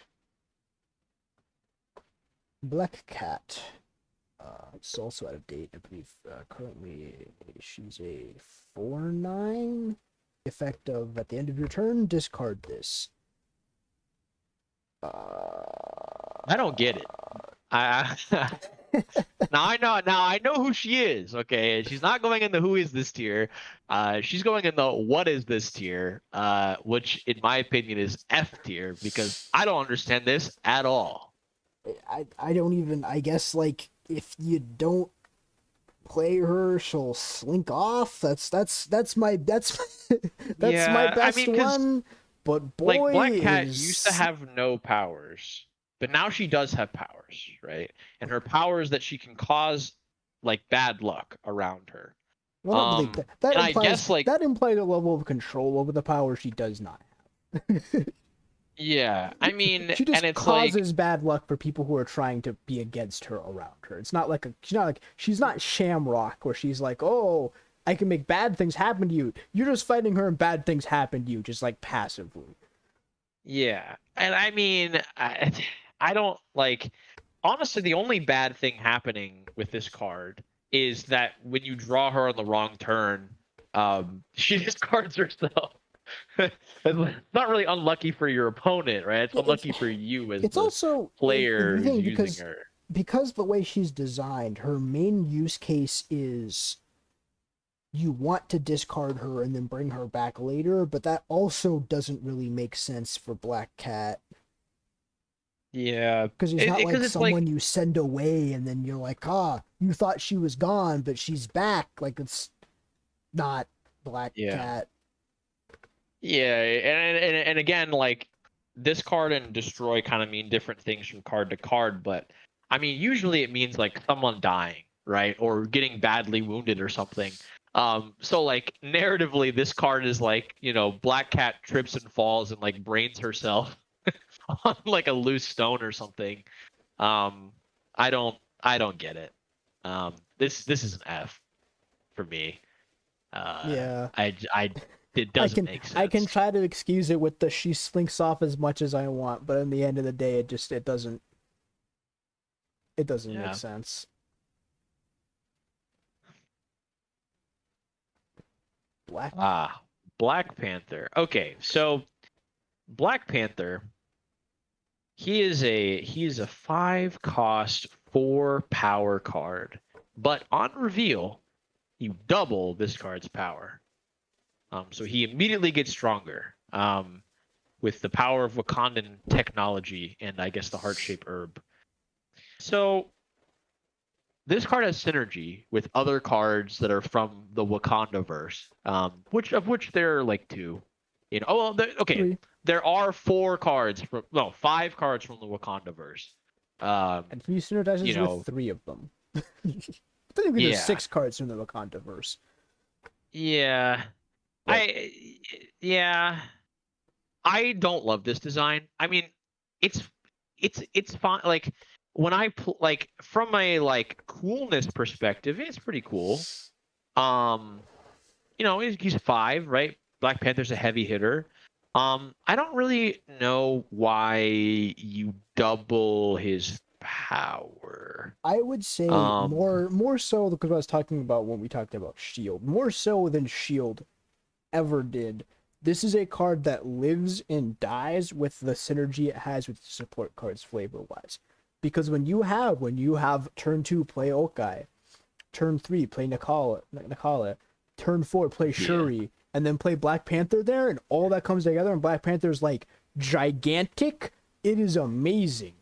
Black Cat. It's also out of date, I believe. Currently, she's a 4/9. Effective at the end of your turn, discard this. I don't get it. I now I know who she is. Okay, she's not going in the who is this tier. She's going in the what is this tier. Which in my opinion is F tier because I don't understand this at all. I don't even, I guess, like, if you don't play her, she'll slink off. That's my that's my Yeah, I best mean, 'cause, one. But boy, like Black Cat is used to have no powers, but now she does have powers, right? And her power is that she can cause like bad luck around her. well, not really. That And I implies guess like that implies a level of control over the power she does not have. yeah, I mean, She just and it's like causes bad luck for people who are trying to be against her around her. It's not like she's not Shamrock where she's like, oh, I can make bad things happen to you. You're just fighting her and bad things happen to you, just like passively. yeah, and I mean, I don't like. Honestly, the only bad thing happening with this card is that when you draw her on the wrong turn, she discards herself. It's not really unlucky for your opponent, right? It's Yeah, unlucky for you as It's the also player the who's thing using her. because the way she's designed, her main use case is you want to discard her and then bring her back later, but that also doesn't really make sense for Black Cat. Yeah, Because he's not like it's someone like you send away and then you're like, you thought she was gone, but she's back. Like, it's not Black yeah, Cat. yeah, and again, like this card and destroy kind of mean different things from card to card, but I mean usually it means like someone dying, right, or getting badly wounded or something. So like narratively, this card is like Black Cat trips and falls and like brains herself on like a loose stone or something. Um, I don't get it. This is an F for me. Yeah. It doesn't make sense. I can try to excuse it with the she slinks off as much as I want, but in the end of the day, it doesn't Yeah. make sense. Black Panther. Okay, so Black Panther, he is a 5 cost 4 power card, but on reveal, you double this card's power. So he immediately gets stronger. With the power of Wakandan technology and I guess the heart-shaped herb. So this card has synergy with other cards that are from the Wakanda verse, which there are like 2. Okay, 3. there are 5 cards from the Wakanda verse. And he synergizes with 3 of them. I think there's 6 cards from the Wakanda verse. Yeah. What? I don't love this design. I mean, it's fine. Like when like from a like coolness perspective, it's pretty cool. He's 5, right? Black Panther's a heavy hitter. I don't really know why you double his power. I would say more so because I was talking about when we talked about Shield, more so than Shield ever did. This is a card that lives and dies with the synergy it has with support cards flavor wise. Because when you have turn 2 play Okai, turn 3 play Nakala, turn 4 play Shuri, and then play Black Panther there, and all that comes together, and Black Panther's like gigantic, it is amazing.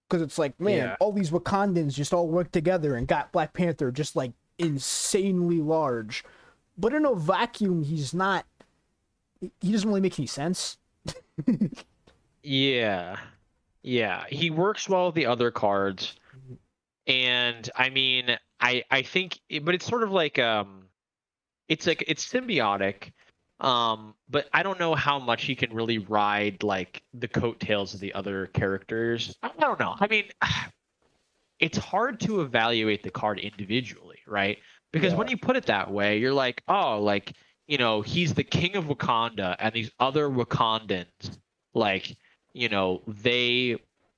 Because it's like, man, all these Wakandans just all work together and got Black Panther just like insanely large. But in a vacuum, he doesn't really make any sense. Yeah. He works well with the other cards. And I mean, I think, but it's sort of like, it's symbiotic. But I don't know how much he can really ride like the coattails of the other characters. I don't know. I mean, it's hard to evaluate the card individually, right? Because Yeah. when you put it that way, you're like, oh, like, he's the king of Wakanda, and these other Wakandans, like,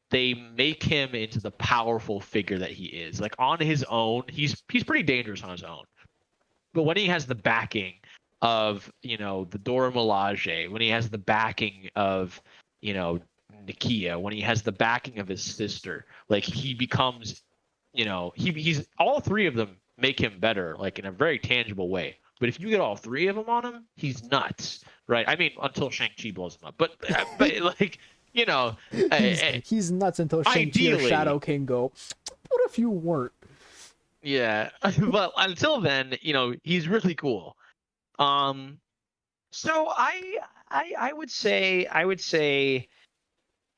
they make him into the powerful figure that he is. Like on his own, he's pretty dangerous on his own. But when he has the backing of, the Dora Milaje, when he has the backing of, Nakia, when he has the backing of his sister, like he becomes, he's all three of them make him better, like in a very tangible way. But if you get all three of them on him, he's nuts, right? I mean, until Shang-Chi blows him up. But like, He's nuts until Shang-Chi or Shadow ideally, King go, what if you weren't? yeah. But until then, he's really cool. Um, so I would say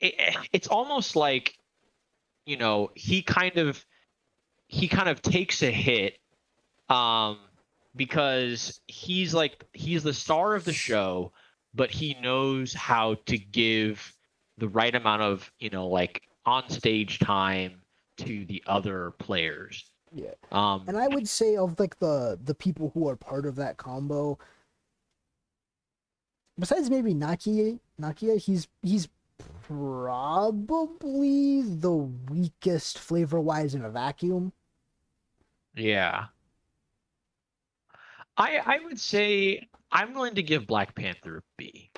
it's almost like, he kind of takes a hit, um because he's the star of the show, but he knows how to give the right amount of, like on stage time to the other players. Yeah. um And I would say of like the people who are part of that combo, besides maybe Nakia, he's probably the weakest flavor wise in a vacuum. yeah, I would say I'm going to give Black Panther a B.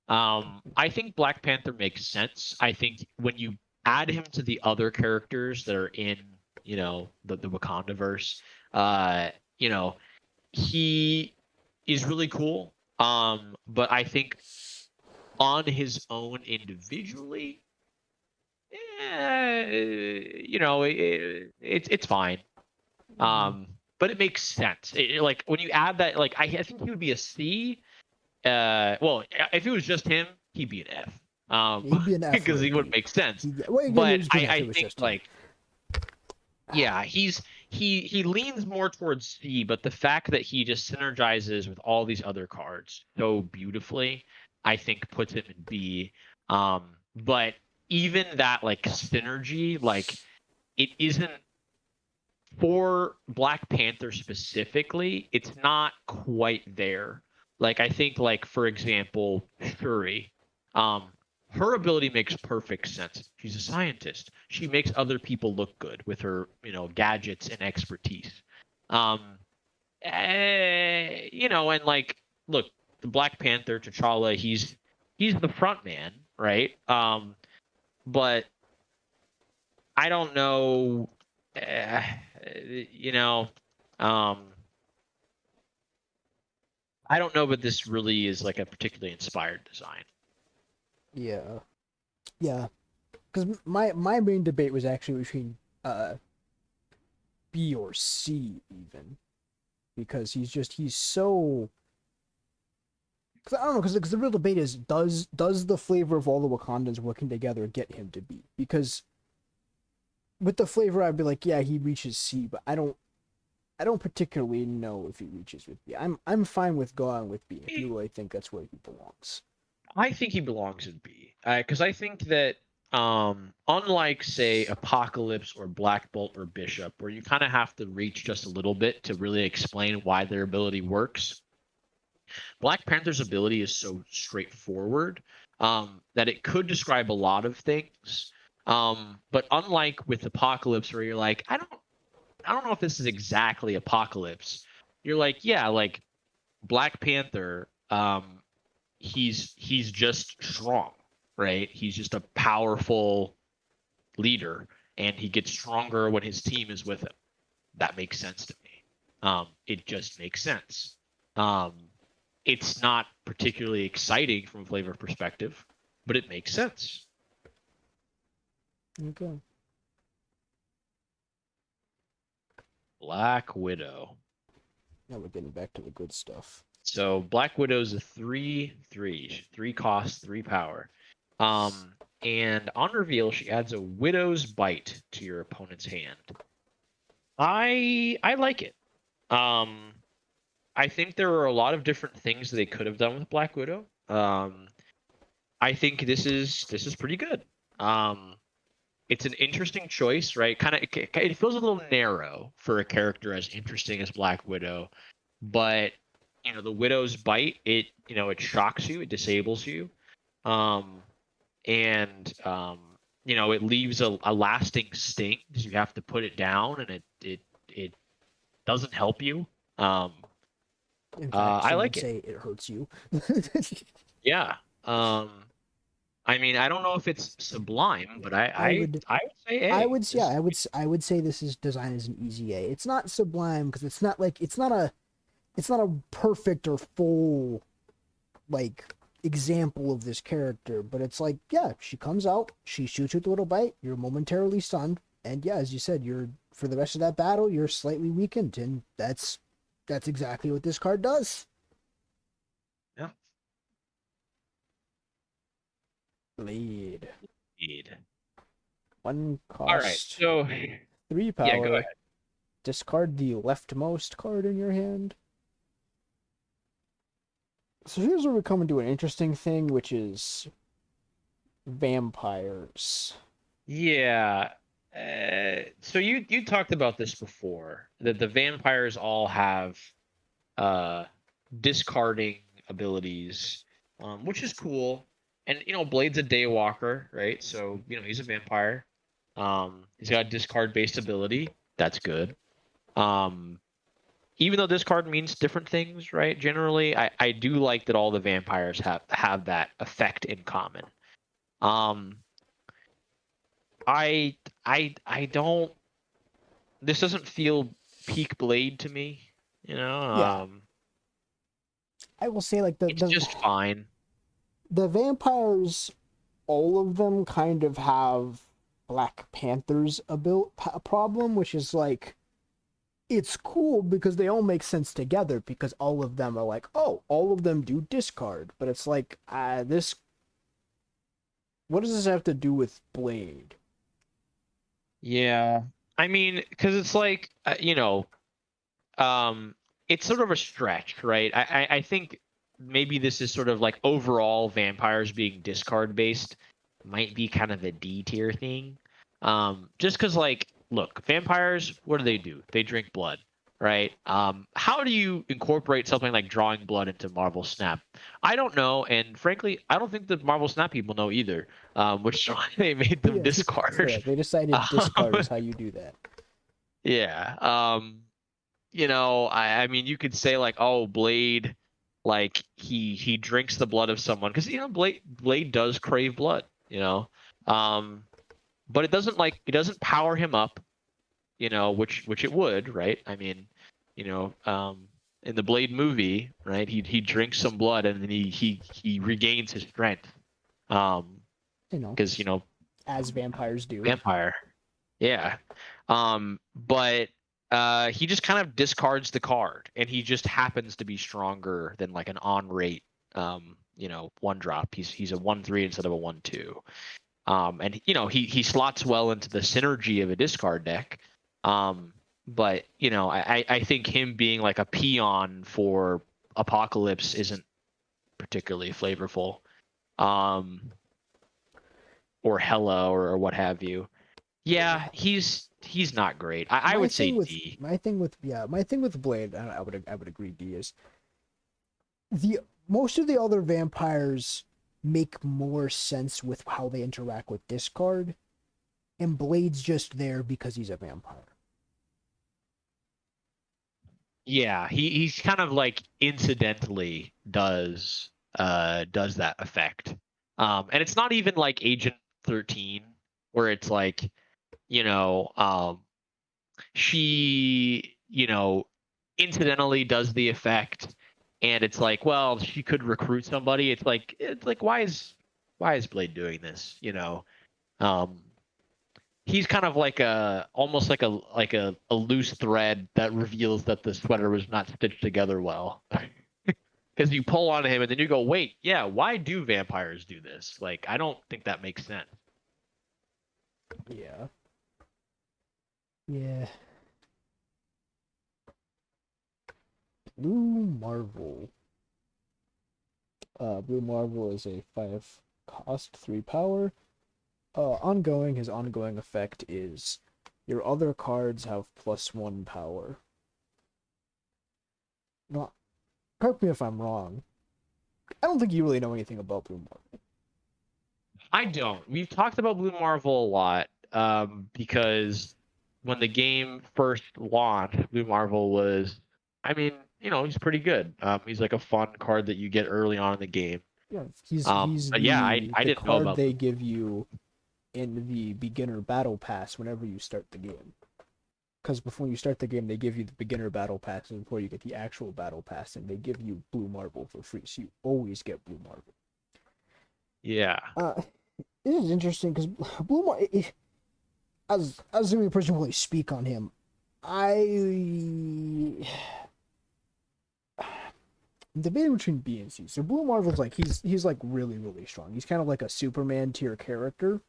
I think Black Panther makes sense. I think when you add him to the other characters that are in, the Wakanda verse, uh, you know, he is really cool. But I think on his own individually, it's fine. But it makes sense. Like when you add that, like I think he would be a C. Well, if it was just him, he'd be an F. He'd be an F Because or a he wouldn't B. make sense. Well, But he'd be an F if I it was think just him. like, yeah, he leans more towards C, but the fact that he just synergizes with all these other cards so beautifully, I think puts him in B. But even that like synergy, like it isn't for Black Panther specifically, it's not quite there. Like I think like for example, Shuri, um, her ability makes perfect sense. She's a scientist. She makes other people look good with her, gadgets and expertise. Um, and like look, the Black Panther, T'Challa, he's the front man, right? But I don't know, uh, you know, um, I don't know, but this really is like a particularly inspired design. Yeah. Yeah. Because my main debate was actually between B or C even, because he's so. Cause I don't know, because the real debate is does the flavor of all the Wakandans working together get him to B? Because with the flavor, I'd be like, yeah, he reaches C, but I don't particularly know if he reaches with B. I'm fine with going with B if you really think that's where he belongs. I think he belongs in B, because I think that unlike say Apocalypse or Black Bolt or Bishop, where you kind of have to reach just a little bit to really explain why their ability works, Black Panther's ability is so straightforward, that it could describe a lot of things. But unlike with Apocalypse, where you're like, I don't know if this is exactly Apocalypse. You're like, yeah, like Black Panther, he's just strong, right? He's just a powerful leader, and he gets stronger when his team is with him. That makes sense to me. It just makes sense. Um, it's not particularly exciting from a flavor perspective, but it makes sense. Okay. Black Widow. Now we're getting back to the good stuff. So Black Widow's a 3/3, 3 cost, 3 power. And on reveal, she adds a Widow's Bite to your opponent's hand. I like it. I think there are a lot of different things they could have done with Black Widow. I think this is pretty good. it's an interesting choice, right? Kind of, it feels a little narrow for a character as interesting as Black Widow, but the Widow's bite, it shocks you, it disables you, um, and it leaves a lasting sting because you have to put it down, and it doesn't help you. Um, In fact, I some like would it. say it hurts you. Yeah. I mean, I don't know if it's sublime, but Yeah, I would say A. This is I would say this is designed as an easy A. It's not sublime because it's not like it's not a perfect or full like example of this character, but it's like, yeah, she comes out, she shoots you with a little bite, you're momentarily stunned, and yeah, as you said, you're for the rest of that battle, you're slightly weakened, and that's exactly what this card does. yeah. Blade. Indeed. One All right. cost, So, 3 yeah, go power. ahead. Discard the leftmost card in your hand. So here's where we come into an interesting thing, which is vampires. Yeah. So you talked about this before, that the vampires all have uh discarding abilities, which is cool. And Blade's a daywalker, right? So he's a vampire. He's got a discard based ability. That's good. Um, Even though discard means different things, right? Generally, I do like that all the vampires have that effect in common. Um, I I don't. This doesn't feel peak Blade to me. You know, Yeah, I will say like it's just fine. the vampires, all of them kind of have Black Panther's problem, which is like it's cool because they all make sense together because all of them are like, oh, all of them do discard, but it's like this. What does this have to do with Blade? Yeah, I mean, because it's like um, it's sort of a stretch, right? I think maybe this is sort of like overall vampires being discard based might be kind of a D tier thing. Just because like, look, vampires, what do? They drink blood, right? How do you incorporate something like drawing blood into Marvel Snap? I don't know, and frankly, I don't think the Marvel Snap people know either. Which is why they made them Yeah, so yeah, discard. they decided discard is how you do that. Yeah. I mean, you could say like, oh, Blade, like he drinks the blood of someone because Blade does crave blood, um, but it doesn't power him up, which it would, right? I mean, you know, um, in the Blade movie, right, he drinks some blood and then he regains his strength, um, You know, because as vampires do. vampire. Yeah. But he just kind of discards the card and he just happens to be stronger than like an on rate one drop. He's a 1/3 instead of a 1/2. And he slots well into the synergy of a discard deck. But I think him being like a peon for Apocalypse isn't particularly flavorful. Or Hella or what have you. Yeah, he's not great. I would say D. My thing with Blade, I would agree D is the most of the other vampires make more sense with how they interact with discard, and Blade's just there because he's a vampire. Yeah, he's kind of like incidentally does that effect. And it's not even like Agent 13 where it's like, you know, she, incidentally does the effect and it's like, well, she could recruit somebody. It's like why is Blade doing this, Um he's kind of like almost like a loose thread that reveals that the sweater was not stitched together well. Because you pull on him and then you go, wait, yeah, why do vampires do this? Like, I don't think that makes sense. Yeah. Yeah. Blue Marvel. Blue Marvel is a 5 cost, 3 power. His ongoing effect is your other cards have +1 power. Not, correct me if I'm wrong. I don't think you really know anything about Blue Marvel. I don't. We've talked about Blue Marvel a lot because when the game first launched, Blue Marvel was, I mean, he's pretty good. He's like a fun card that you get early on in the game. Yeah, he's But yeah, I the didn't know card about they Blue. give you in the beginner battle pass whenever you start the game. Because before you start the game, they give you the beginner battle pass, and before you get the actual battle pass, and they give you Blue Marble for free, so you always get Blue Marble. Yeah. This is interesting because Blue Marble, as the only person who really speak on him, I debating between B and C. So Blue Marvel's like he's like really strong. He's kind of like a Superman tier character.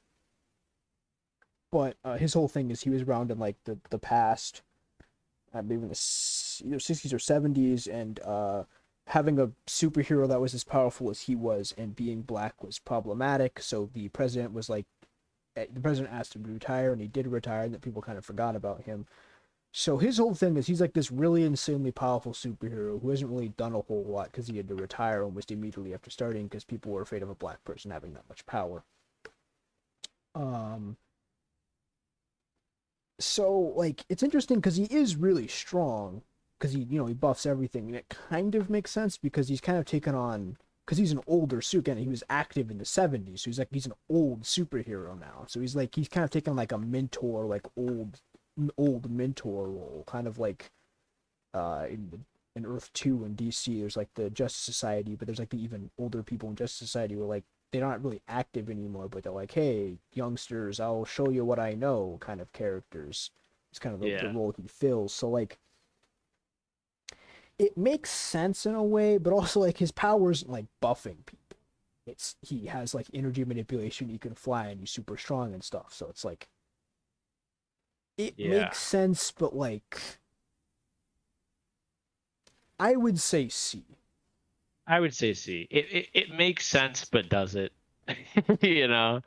But his whole thing is he was around in like the past, I believe in the either 60s or 70s, and having a superhero that was as powerful as he was and being black was problematic. So the president was like, the president asked him to retire, and he did retire, and that people kind of forgot about him. So his whole thing is he's like this really insanely powerful superhero who hasn't really done a whole lot because he had to retire almost immediately after starting because people were afraid of a black person having that much power. So like it's interesting because he is really strong because he buffs everything, and it kind of makes sense because he's kind of taken on, because he's an older suit and he was active in the 70s, so he's an old superhero now, so he's kind of taken like a mentor, like old mentor role, kind of like in Earth 2 and DC there's like the Justice Society, but there's like the even older people in Justice Society who are like they're not really active anymore, but they're like, hey, youngsters, I'll show you what I know kind of characters. It's kind of the role he fills. So, like, it makes sense in a way, but also, like, his powers like buffing people. He has, like, energy manipulation, he can fly, and he's super strong and stuff. So it's like, it makes sense, but, like, I would say C. I would say C. It makes sense, but does it? Yeah.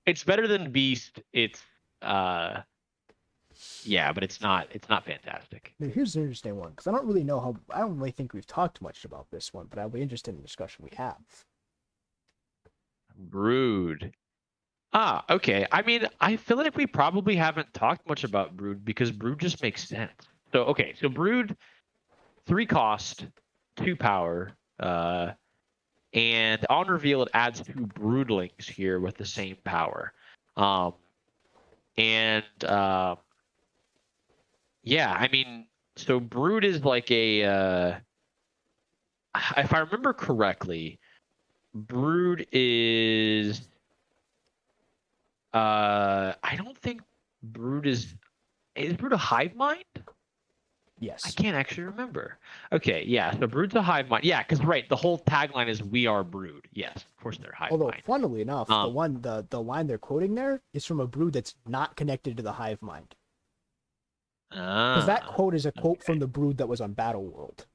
It's better than Beast. It's yeah, but it's not fantastic. Now, here's an interesting one because I don't really think we've talked much about this one, but I'll be interested in the discussion we have. Brood. Okay. I mean, I feel like we probably haven't talked much about Brood because Brood just makes sense. So Brood, 3 cost, 2 power, and on reveal it adds 2 Broodlings here with the same power. Yeah, I mean, so Brood is like a if I remember correctly, Brood is I don't think Brood is Brood a hive mind? Yes. I can't actually remember. Okay, yeah, so Brood's a hive mind. Yeah, because right, the whole tagline is "We are Brood." Yes, of course they're hive Although, mind. funnily enough, the line they're quoting there is from a Brood that's not connected to the hive mind. Because that quote is a quote from the Brood that was on Battle World.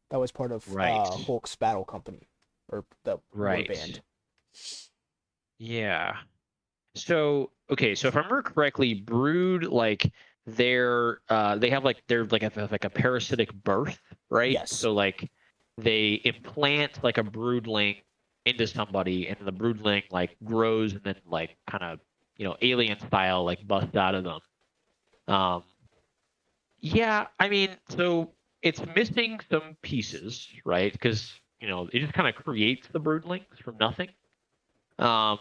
That was part of Hulk's battle company, or the war band. Yeah. So so if I remember correctly, Brood like they have like a parasitic birth, right? Yes. So like they implant like a broodling into somebody, and the broodling like grows and then like kind of alien style like busts out of them. Yeah, I mean, so it's missing some pieces, right? Because it just kind of creates the broodlings from nothing. No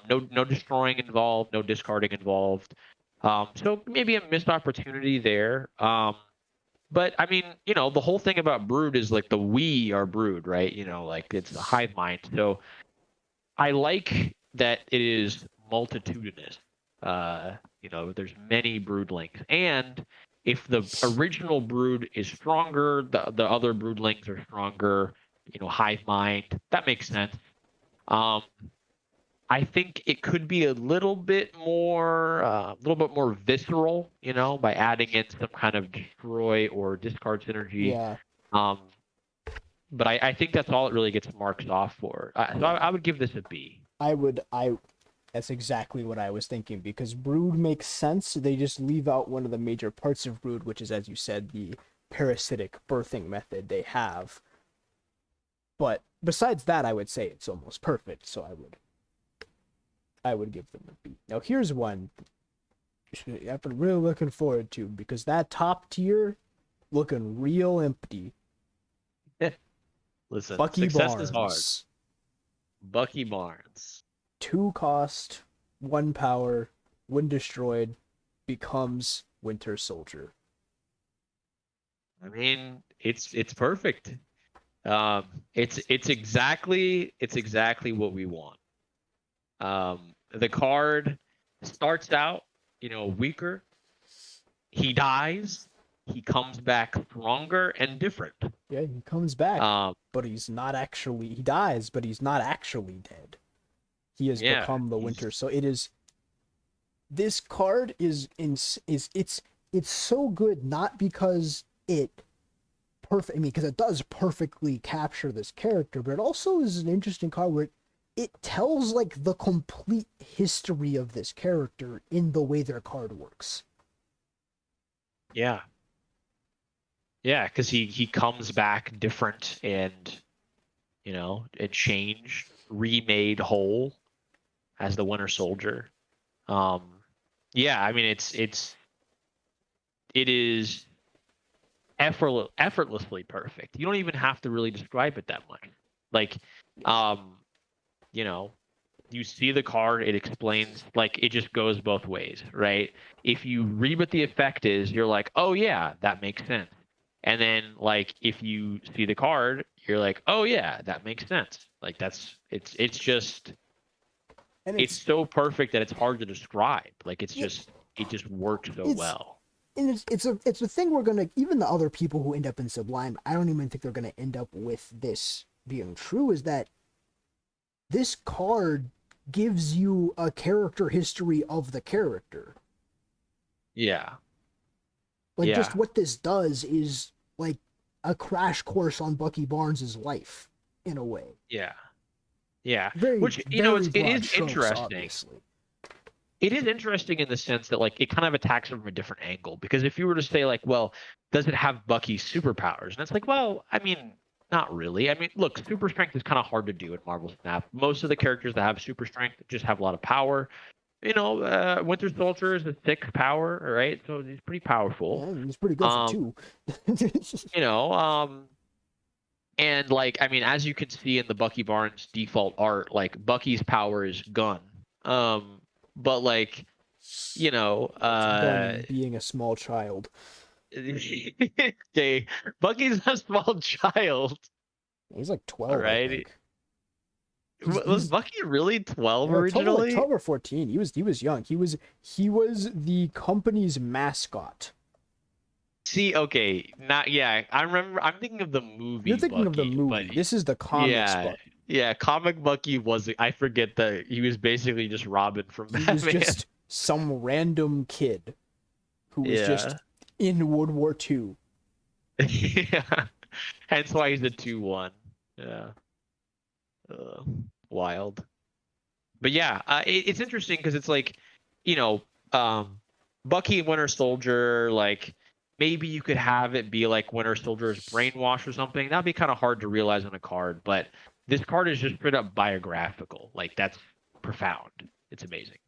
destroying involved, no discarding involved. So maybe a missed opportunity there. But I mean, the whole thing about Brood is like we are Brood, right? Like it's a hive mind. So I like that it is multitudinous. There's many broodlings, and if the original brood is stronger, the other broodlings are stronger. Hive mind, that makes sense. I think it could be a little bit more visceral, by adding in some kind of destroy or discard synergy. Yeah. But I think that's all it really gets marked off for. So I would give this a B. I that's exactly what I was thinking, because brood makes sense. They just leave out one of the major parts of brood, which is, as you said, the parasitic birthing method they have. But besides that, I would say it's almost perfect, so I would give them a B. Now here's one I've been really looking forward to, because that top tier looking real empty. Listen, Bucky success Barnes. is hard. Bucky Barnes. 2 cost, 1 power, when destroyed, becomes Winter Soldier. I mean, it's perfect. It's exactly what we want. The card starts out, weaker. He dies. He comes back stronger and different. Yeah, he comes back, Um, but he's not actually. He dies, but he's not actually dead. He has Yeah, become the he's- Winter. So it is. This card is it's so good, not because it perfect. I mean, because it does perfectly capture this character, but it also is an interesting card where it tells like the complete history of this character in the way their card works. yeah, yeah, because he comes back different and it changed, remade whole as the Winter Soldier. Yeah, I mean it is effortlessly perfect. You don't even have to really describe it that much. Like, you know, you see the card, it explains, like, it just goes both ways, right? If you read what the effect is, you're like, oh yeah, that makes sense. And then, like, if you see the card, you're like, oh yeah, that makes sense. Like, it's just And it's so perfect that it's hard to describe. Like, it just works so it's- well. and it's a thing we're gonna, even the other people who end up in Sublime, I don't even think they're gonna end up with this being true, is that this card gives you a character history of the character. Yeah. Like, Yeah. just what this does is like a crash course on Bucky Barnes's life in a way. Yeah. Yeah. Very, Which, it very is broad strokes, interesting. obviously. It is interesting in the sense that, like, it kind of attacks it from a different angle. Because if you were to say, like, well, does it have Bucky's superpowers? And it's like, well, I mean, not really. I mean, look, super strength is kind of hard to do in Marvel Snap. Most of the characters that have super strength just have a lot of power. Winter Soldier is a 6 power, right? So he's pretty powerful. Yeah, and he's pretty good for 2. You know, and, like, I mean, as you can see in the Bucky Barnes default art, like, Bucky's power is gun. But, like, Done being a small child. okay, Bucky's a small child. He's like 12, I Right. think. Was Bucky really 12 Yeah, originally? 12 or 14. He was young. He was the company's mascot. See, okay, I'm thinking of the movie. You're thinking of the Bucky, movie. but This is the comics yeah, book. yeah, comic Bucky was. I forget that he was basically just Robin from He Batman. was just some random kid who was just in World War II. Yeah, hence why he's a 2-1. Yeah, wild. But yeah, it's interesting because it's like, Bucky and Winter Soldier, like, maybe you could have it be like Winter Soldier's brainwash or something. That'd be kind of hard to realize on a card, but this card is just straight up biographical. Like, that's profound. It's amazing.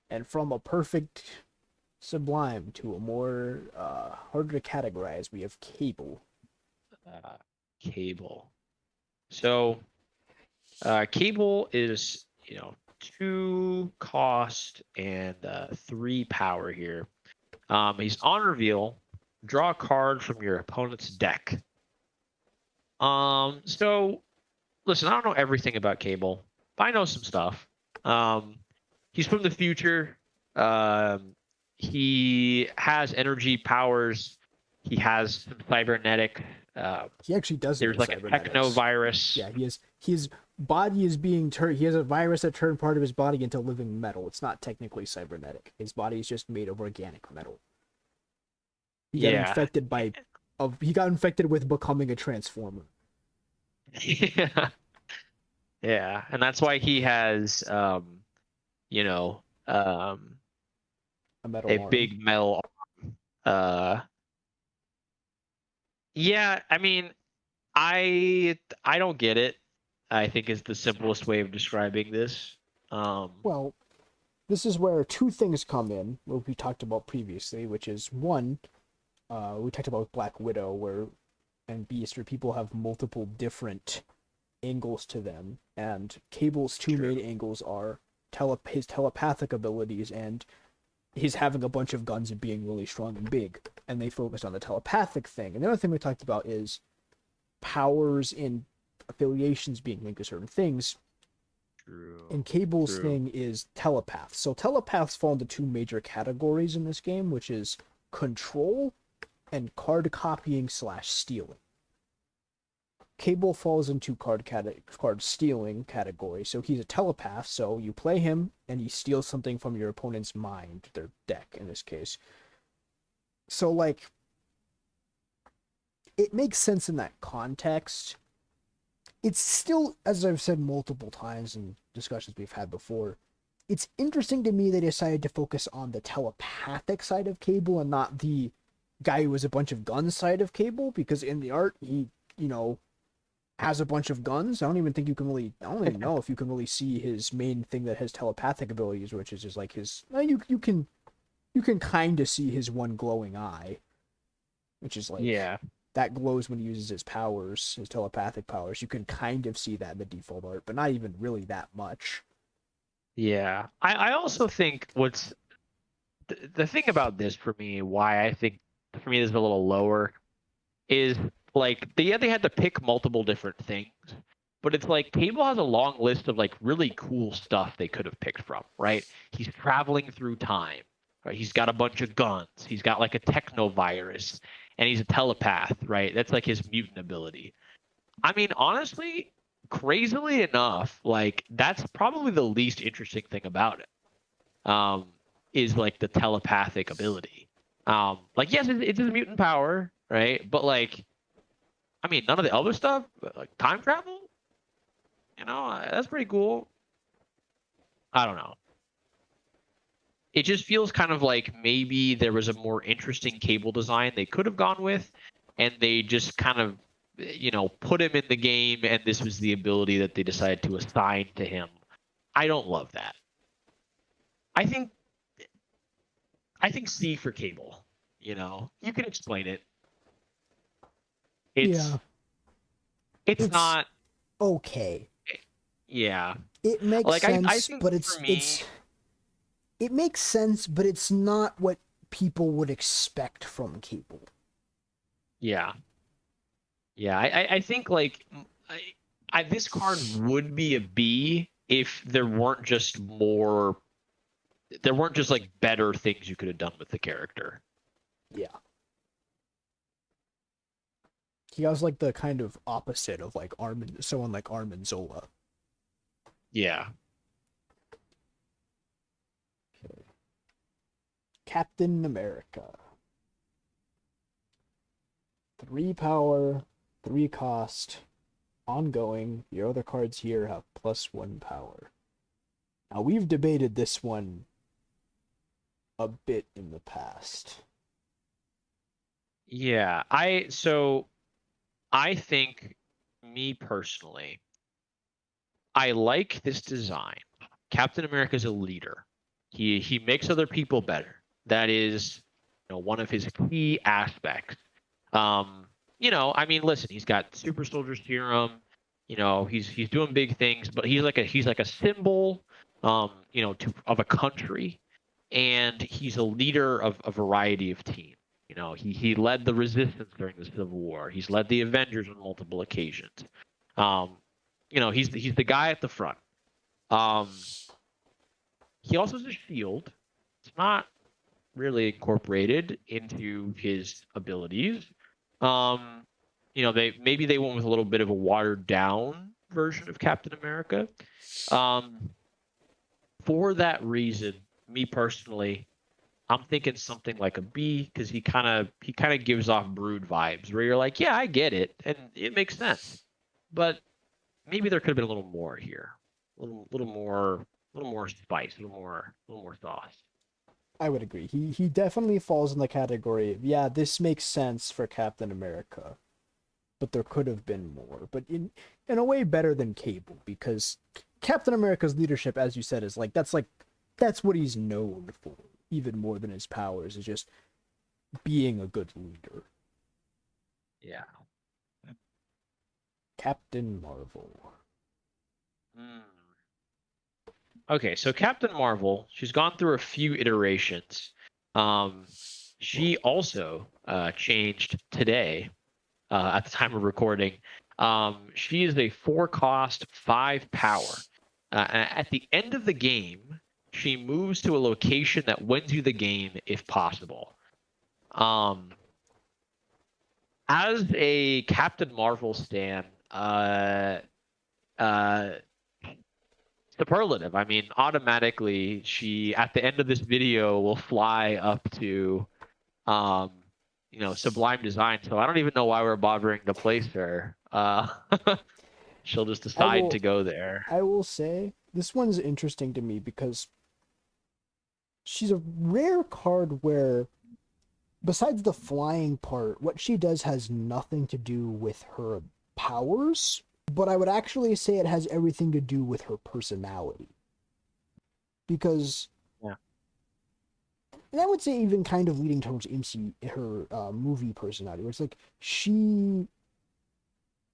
And from a perfect Sublime to a more harder to categorize, we have Cable. Cable. So, Cable is, 2 cost and 3 power here. He's on reveal. Draw a card from your opponent's deck. So, listen, I don't know everything about Cable, but I know some stuff. He's from the future. He has energy powers. He has some cybernetic. He actually does. There's like a technovirus. Yeah, his body is being turned. He has a virus that turned part of his body into living metal. It's not technically cybernetic. His body is just made of organic metal. He got infected he got infected with becoming a transformer. Yeah. Yeah, and that's why he has, you know, A metal a arm. big metal. Uh, yeah, I mean, I don't get it. I think is the simplest way of describing this. Well, this is where two things come in, what we talked about previously, which is one, we talked about Black Widow, where and Beast, where people have multiple different angles to them, and Cable's two True. main angles are his telepathic abilities and his having a bunch of guns and being really strong and big, and they focused on the telepathic thing. And the other thing we talked about is powers in affiliations being linked to certain things. And True. Cable's True. thing is telepaths. So telepaths fall into two major categories in this game, which is control and card copying / stealing. Cable falls into card stealing category. So he's a telepath. So you play him and he steals something from your opponent's mind, their deck in this case. So like, it makes sense in that context. It's still, as I've said multiple times in discussions we've had before, it's interesting to me they decided to focus on the telepathic side of Cable and not the guy who has a bunch of guns side of Cable, because in the art he, has a bunch of guns. I don't even know if you can really see his main thing that has telepathic abilities, which is just like his, you can kind of see his one glowing eye, which is like, Yeah. that glows when he uses his powers, his telepathic powers. You can kind of see that in the default art, but not even really that much. Yeah. I also think what's the thing about this for me, why I think for me this is a little lower, is like they had to pick multiple different things, but it's like Cable has a long list of like really cool stuff they could have picked from, right? He's traveling through time, right? He's got a bunch of guns. He's got like a techno virus, and he's a telepath, right? That's like his mutant ability. I mean, honestly, crazily enough, like that's probably the least interesting thing about it. Um, is like the telepathic ability. Like yes, it's a mutant power, right? But like, I mean, none of the other stuff, like time travel, that's pretty cool. I don't know. It just feels kind of like maybe there was a more interesting Cable design they could have gone with, and they just kind of, put him in the game, and this was the ability that they decided to assign to him. I don't love that. I think C for Cable. You can explain it. It's Yeah, it's it's not. okay. Yeah. It makes Like I sense, think but for me, it makes sense, but it's not what people would expect from Cable. yeah. Yeah, I think like this card would be a B if there weren't just like better things you could have done with the character. Yeah. He has like the kind of opposite of like someone like Armin Zola. Yeah. Captain America. 3 power, 3 cost, ongoing. Your other cards here have +1 power. Now, we've debated this one a bit in the past. Yeah. I think me personally, I like this design. Captain America is a leader. He makes other people better. That is, one of his key aspects. I mean, listen, he's got super soldier serum. He's doing big things, but he's like a symbol, of a country, and he's a leader of a variety of teams. He led the resistance during the Civil War. He's led the Avengers on multiple occasions. He's the guy at the front. Um, he also has a shield. It's not really incorporated into his abilities. They went with a little bit of a watered down version of Captain America. For that reason, me personally, I'm thinking something like a B because he kind of gives off Brood vibes where you're like, yeah, I get it and it makes sense, but maybe there could have been a little more here, little more spice, a little more sauce. I would agree. He definitely falls in the category of, yeah, this makes sense for Captain America, but there could have been more. But in a way better than Cable, because Captain America's leadership, as you said, is that's what he's known for, even more than his powers, is just being a good leader. Yeah. Captain Marvel. Okay, so Captain Marvel, she's gone through a few iterations. She also changed today at the time of recording. She is a 4-cost, 5 power. At the end of the game, she moves to a location that wins you the game if possible. As a Captain Marvel stan, superlative. I mean, automatically, she at the end of this video will fly up to, Sublime Design. So I don't even know why we're bothering to place her. She'll just decide to go there. I will say this one's interesting to me because she's a rare card where, besides the flying part, what she does has nothing to do with her powers, but I would actually say it has everything to do with her personality. Because, yeah, and I would say even kind of leading towards her movie personality, where it's like she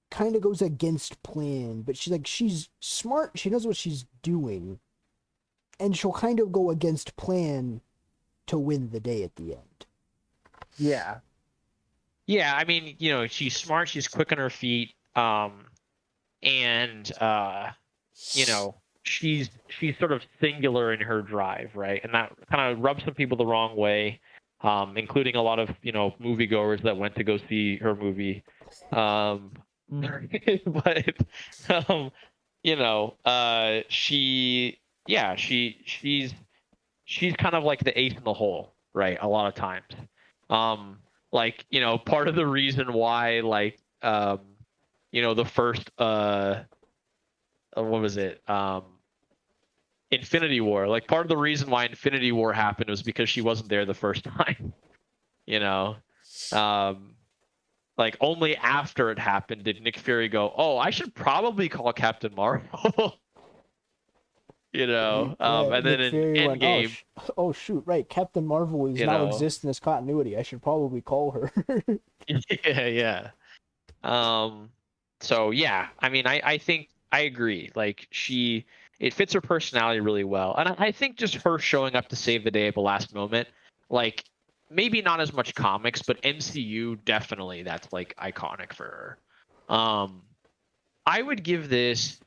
kind of goes against plan, but she's smart, she knows what she's doing, and she'll kind of go against plan to win the day at the end. Yeah. Yeah, I mean, she's smart, she's quick on her feet, and she's sort of singular in her drive, right? And that kind of rubs some people the wrong way, including a lot of moviegoers that went to go see her movie. But she's kind of like the ace in the hole, right? A lot of times. Part of the reason why, the first what was it? Infinity War. Like, part of the reason why Infinity War happened was because she wasn't there the first time. Only after it happened did Nick Fury go, "Oh, I should probably call Captain Marvel." And then in Endgame, oh shoot, right, Captain Marvel is now exist in this continuity. I should probably call her. yeah. So yeah, I mean, I think I agree. Like, it fits her personality really well, and I think just her showing up to save the day at the last moment, like, maybe not as much comics, but MCU definitely, that's like iconic for her. I would give this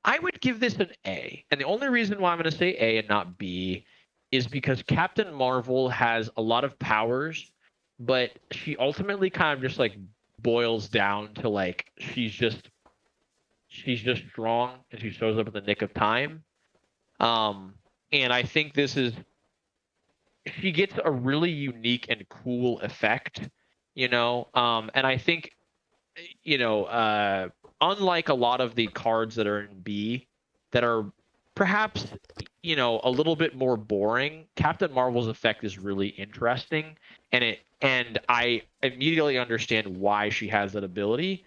an A, and the only reason why I'm going to say A and not B is because Captain Marvel has a lot of powers, but she ultimately kind of just like boils down to like she's just strong and she shows up in the nick of time. And I think she gets a really unique and cool effect, and I think, unlike a lot of the cards that are in B that are perhaps, a little bit more boring, Captain Marvel's effect is really interesting, and I immediately understand why she has that ability.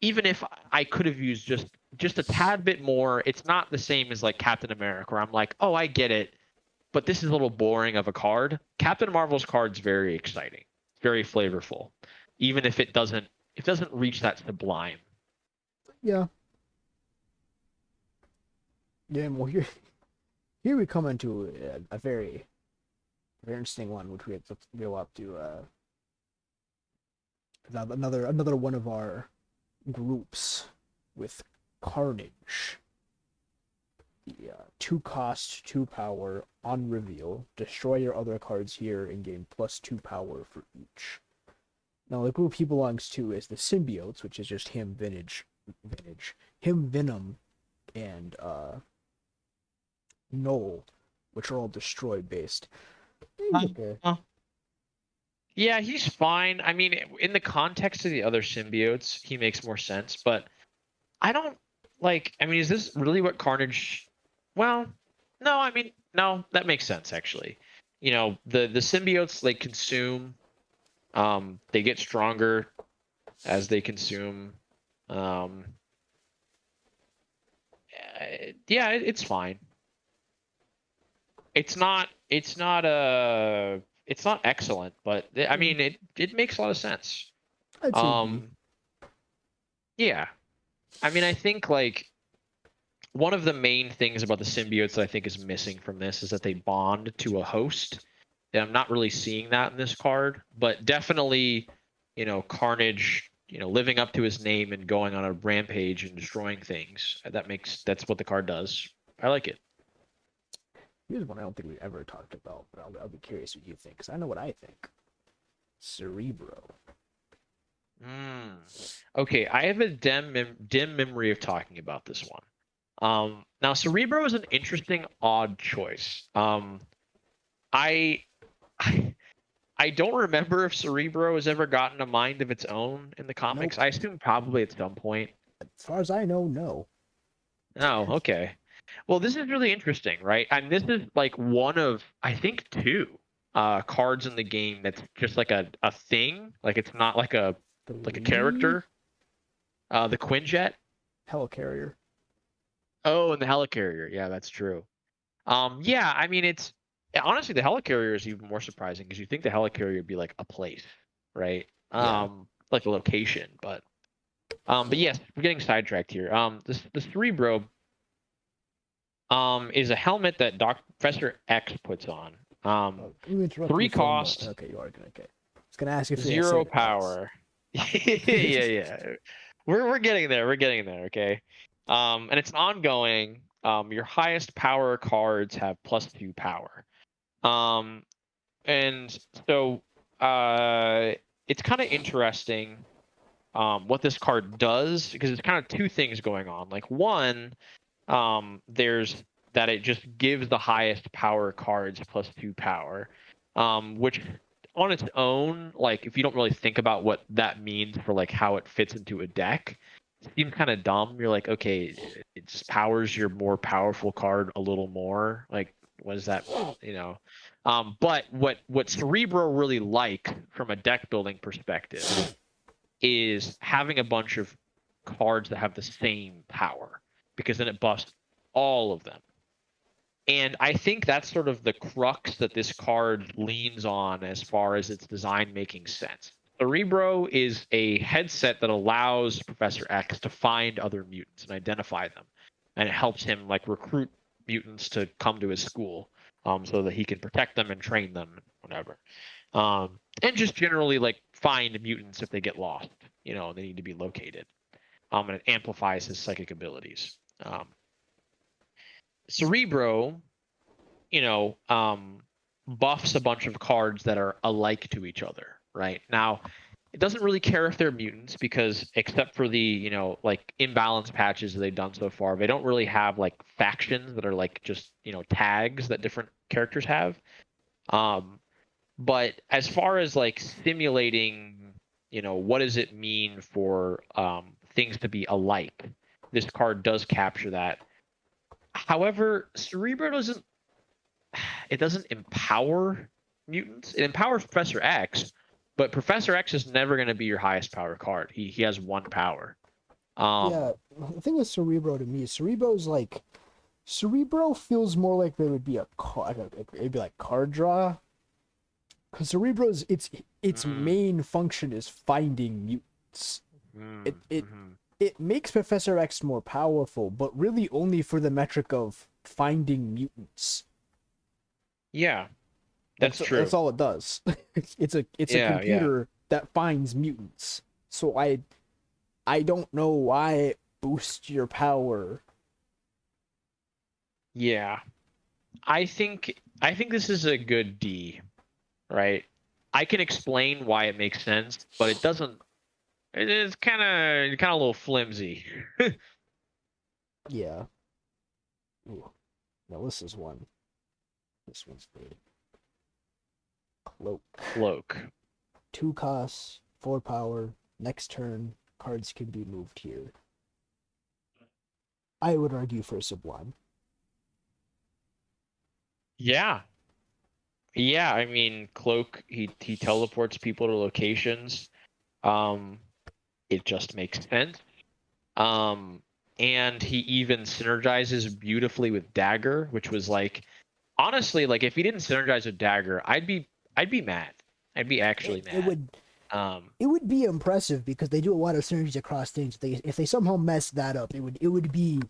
Even if I could have used just a tad bit more, it's not the same as like Captain America, where I'm like, oh, I get it, but this is a little boring of a card. Captain Marvel's card's very exciting, very flavorful, even if it doesn't reach that sublime. Yeah. Yeah, well, here we come into a very, very interesting one, which we have to go up to another one of our groups with Carnage. The 2-cost, 2 power on reveal. Destroy your other cards here and gain +2 power for each. Now, the group he belongs to is the Symbiotes, which is just him, Venom, and Null, which are all destroy based. Okay. Yeah, he's fine. I mean, in the context of the other symbiotes, he makes more sense. But I don't like. I mean, is this really what Carnage? Well, no. I mean, no. That makes sense actually. You know, the symbiotes like consume. They get stronger as they consume. Um, yeah, it's fine. It's not. It's not. It's not excellent, but I mean, it makes a lot of sense. I'd say B. Um, yeah. I mean, I think like one of the main things about the symbiotes that I think is missing from this is that they bond to a host. And I'm not really seeing that in this card, but definitely, you know, Carnage, you know, living up to his name and going on a rampage and destroying things. That's what the card does. I like it. Here's one I don't think we ever talked about, but I'll be curious what you think, because I know what I think. Cerebro. Mm. Okay, I have a dim memory of talking about this one. Now Cerebro is an interesting, odd choice. I I don't remember if Cerebro has ever gotten a mind of its own in the Nope. comics. I assume probably at some point. As far as I know, no. Oh, okay. Well, this is really interesting, right? And this is like one of I think two cards in the game that's just like a thing. Like it's not like a Three? character. The Quinjet. Helicarrier. Oh, and the Helicarrier. Yeah, that's true. Yeah, I mean it's honestly the Helicarrier is even more surprising because you think the Helicarrier would be like a place, right? Yeah. Like a location, but yes, we're getting sidetracked here. The Cerebro is a helmet that Professor X puts on. Let me interrupt Three you for a moment. cost, Okay, you are gonna. Okay. I was gonna ask if you had zero saving thoughts. power. Yeah. We're getting there. We're getting there. Okay. And it's ongoing. Your highest power cards have +2 power. Um, and so it's kind of interesting what this card does because it's kind of two things going on. Like one, there's that it just gives the highest power cards +2 power, which on its own, like if you don't really think about what that means for like how it fits into a deck, it seems kind of dumb. You're like, okay, it just powers your more powerful card a little more. Like, what is that? You know. But what Cerebro really like from a deck building perspective is having a bunch of cards that have the same power because then it buffs all of them. And I think that's sort of the crux that this card leans on as far as its design making sense. Cerebro is a headset that allows Professor X to find other mutants and identify them. And it helps him like recruit mutants to come to his school so that he can protect them and train them and whatever. And just generally like find mutants if they get lost, you know, they need to be located. And it amplifies his psychic abilities. Cerebro, you know, buffs a bunch of cards that are alike to each other, right? Now, it doesn't really care if they're mutants because except for the, you know, like imbalance patches that they've done so far, they don't really have like factions that are like just, you know, tags that different characters have. Um, but as far as like simulating, you know, what does it mean for things to be alike? This card does capture that. However, Cerebro doesn't. It doesn't empower mutants. It empowers Professor X, but Professor X is never going to be your highest power card. He has one power. Yeah, the thing with Cerebro to me, Cerebro's like Cerebro feels more like there would be a card, it'd be like card draw. Because Cerebro's its Mm, main function is finding mutants. It mm, it mhm. it makes Professor X more powerful, but really only for the metric of finding mutants. Yeah, that's That's true. all it does. It's a Yeah. computer that finds mutants. So I don't know why it boosts your power. Yeah. I think this is a good D, right? I can explain why it makes sense, but it doesn't. It is kind of a little flimsy. Yeah. Ooh. No, this is one. This one's good. Cloak. Cloak. 2 costs, 4 power. Next turn, cards can be moved here. I would argue for Sublime. Yeah. Yeah, I mean, Cloak, he teleports people to locations. Um, it just makes sense. Um, and he even synergizes beautifully with Dagger, which was like, honestly, like if he didn't synergize with Dagger, I'd be mad. I'd be actually It mad. would it would be impressive because they do a lot of synergies across things. If they somehow messed that up, it would be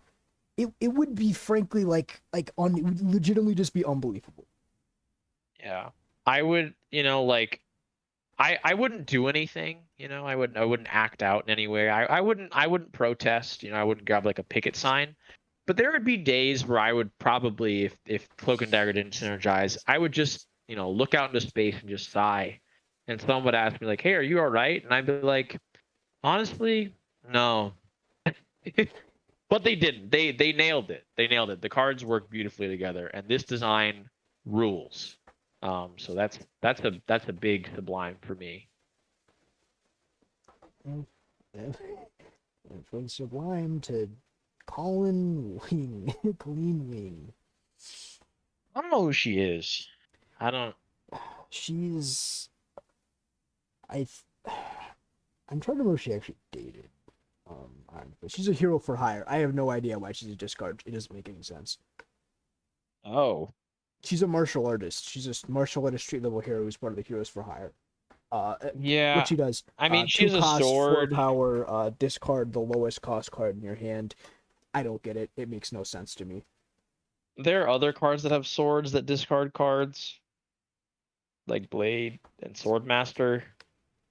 frankly it would legitimately just be unbelievable. Yeah. I would, like I wouldn't do anything, I wouldn't act out in any way. I wouldn't protest, I wouldn't grab like a picket sign. But there would be days where I would probably, if Cloak and Dagger didn't synergize, I would just, look out into space and just sigh. And someone would ask me like, "Hey, are you all right?" And I'd be like, "Honestly, no." But they didn't. They nailed it. They nailed it. The cards work beautifully together, and this design rules. So that's a big Sublime for me. From Sublime to Colin Wing, Colleen Wing. I don't know who she is. I don't. She's I. I'm trying to remember if she actually dated. But she's a hero for hire. I have no idea why she's a discard. It doesn't make any sense. Oh, She's a martial artist. She's a martial artist street level hero who's part of the heroes for hire. yeah. What she does. I mean, she Two has a cost, sword. 4 power. Discard the lowest cost card in your hand. I don't get it. It makes no sense to me. There are other cards that have swords that discard cards, like Blade and Swordmaster.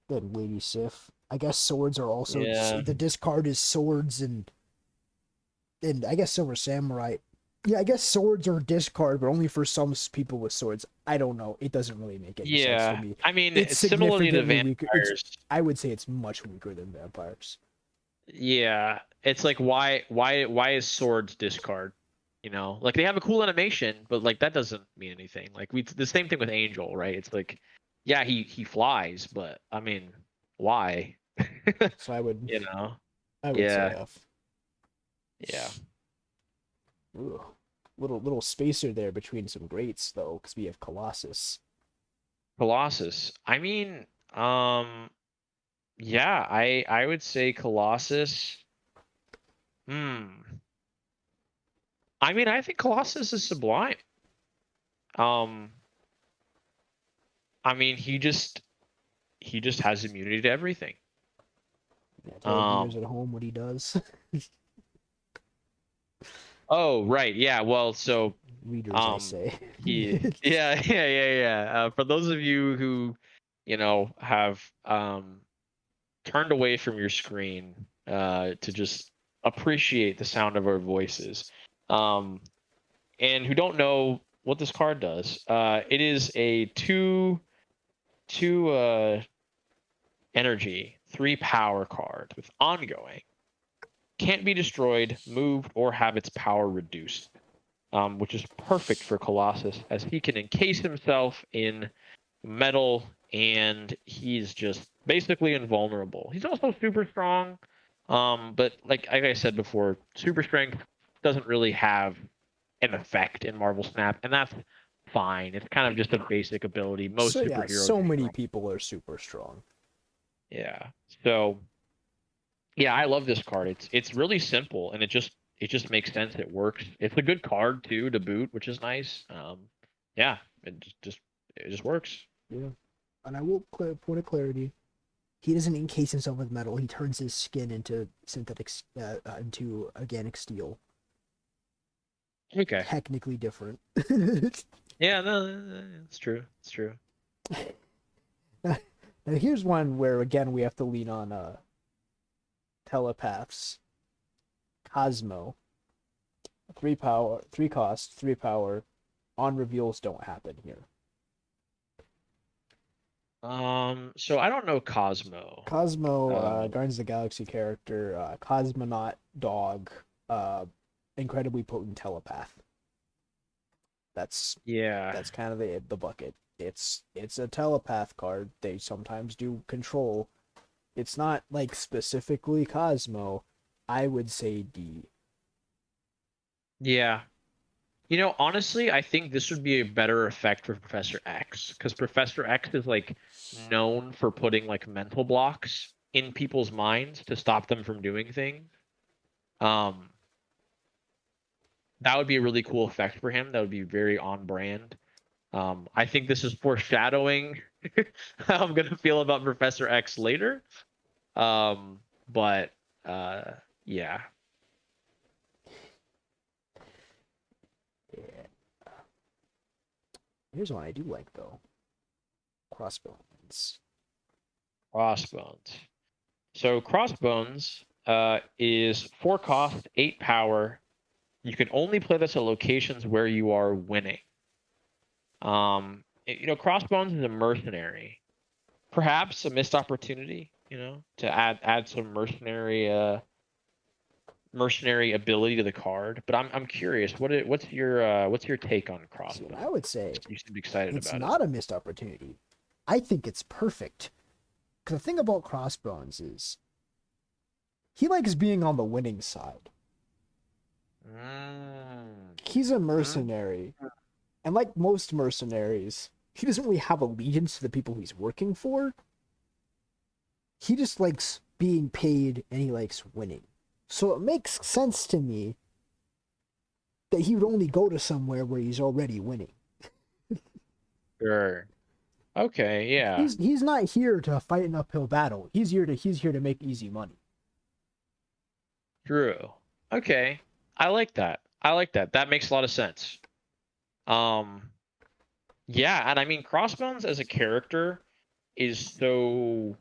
Then Lady Sif. I guess swords are also Yeah. the discard is swords and I guess Silver Samurai. Yeah, I guess swords are discard, but only for some people with swords. I don't know. It doesn't really make any sense to me. I mean, It's similarly to significantly weaker. vampires. I would say it's much weaker than vampires. Yeah, it's like why is swords discard? Like they have a cool animation, but like that doesn't mean anything. Like the same thing with Angel, right? It's like, yeah, he flies, but I mean, why? So I would Yeah, say F. yeah. Ooh. Little spacer there between some greats though, because we have Colossus. Colossus. I mean, yeah, I would say Colossus. Hmm. I mean, I think Colossus is sublime. Um, I mean, he just has immunity to everything. Yeah, tell viewers at home what he does. Oh, right. Yeah. Well, so Readers, I say. yeah. For those of you who, have turned away from your screen to just appreciate the sound of our voices, and who don't know what this card does, it is a two energy, 3 power card with ongoing. Can't be destroyed, moved, or have its power reduced, which is perfect for Colossus as he can encase himself in metal and he's just basically invulnerable. He's also super strong, but like I said before, super strength doesn't really have an effect in Marvel Snap, and that's fine. It's kind of just a basic ability. Most So yeah, superheroes so are many strong. people are super strong. Yeah. So yeah, I love this card. It's really simple and it just makes sense. It works. It's a good card too to boot, which is nice. Yeah, it just works. Yeah. And I will point of clarity. He doesn't encase himself with metal. He turns his skin into into organic steel. Okay. Technically different. Yeah, no, it's true. It's true. Now here's one where again we have to lean on telepaths. Cosmo. 3 power, 3 cost, 3 power. On reveals don't happen here. So I don't know Cosmo. Cosmo, Guardians of the Galaxy character, cosmonaut dog, incredibly potent telepath. That's Yeah. kind of the bucket. It's a telepath card. They sometimes do control. It's not like specifically Cosmo. I would say D. Yeah. You know, honestly, I think this would be a better effect for Professor X because Professor X is like known for putting like mental blocks in people's minds to stop them from doing things. Um, that would be a really cool effect for him. That would be very on brand. I think this is foreshadowing how I'm gonna feel about Professor X later. But uh, yeah, Yeah. Here's one I do like though. Crossbones. Crossbones. So Crossbones is 4 cost, 8 power. You can only play this at locations where you are winning. You know, Crossbones is a mercenary. Perhaps a missed opportunity, you know, to add some mercenary ability to the card. But I'm curious, what's your take on See, what Crossbones? I would say, You seem excited it's about it. not a missed opportunity. I think it's perfect. Because the thing about Crossbones is he likes being on the winning side. Mm. He's a Mm. mercenary. And like most mercenaries, he doesn't really have allegiance to the people he's working for. He just likes being paid and he likes winning. So it makes sense to me that he would only go to somewhere where he's already winning. Sure. Okay, yeah. He's not here to fight an uphill battle. He's here to make easy money. True. Okay. I like that. I like that. That makes a lot of sense. Um, yeah, and I mean Crossbones as a character is so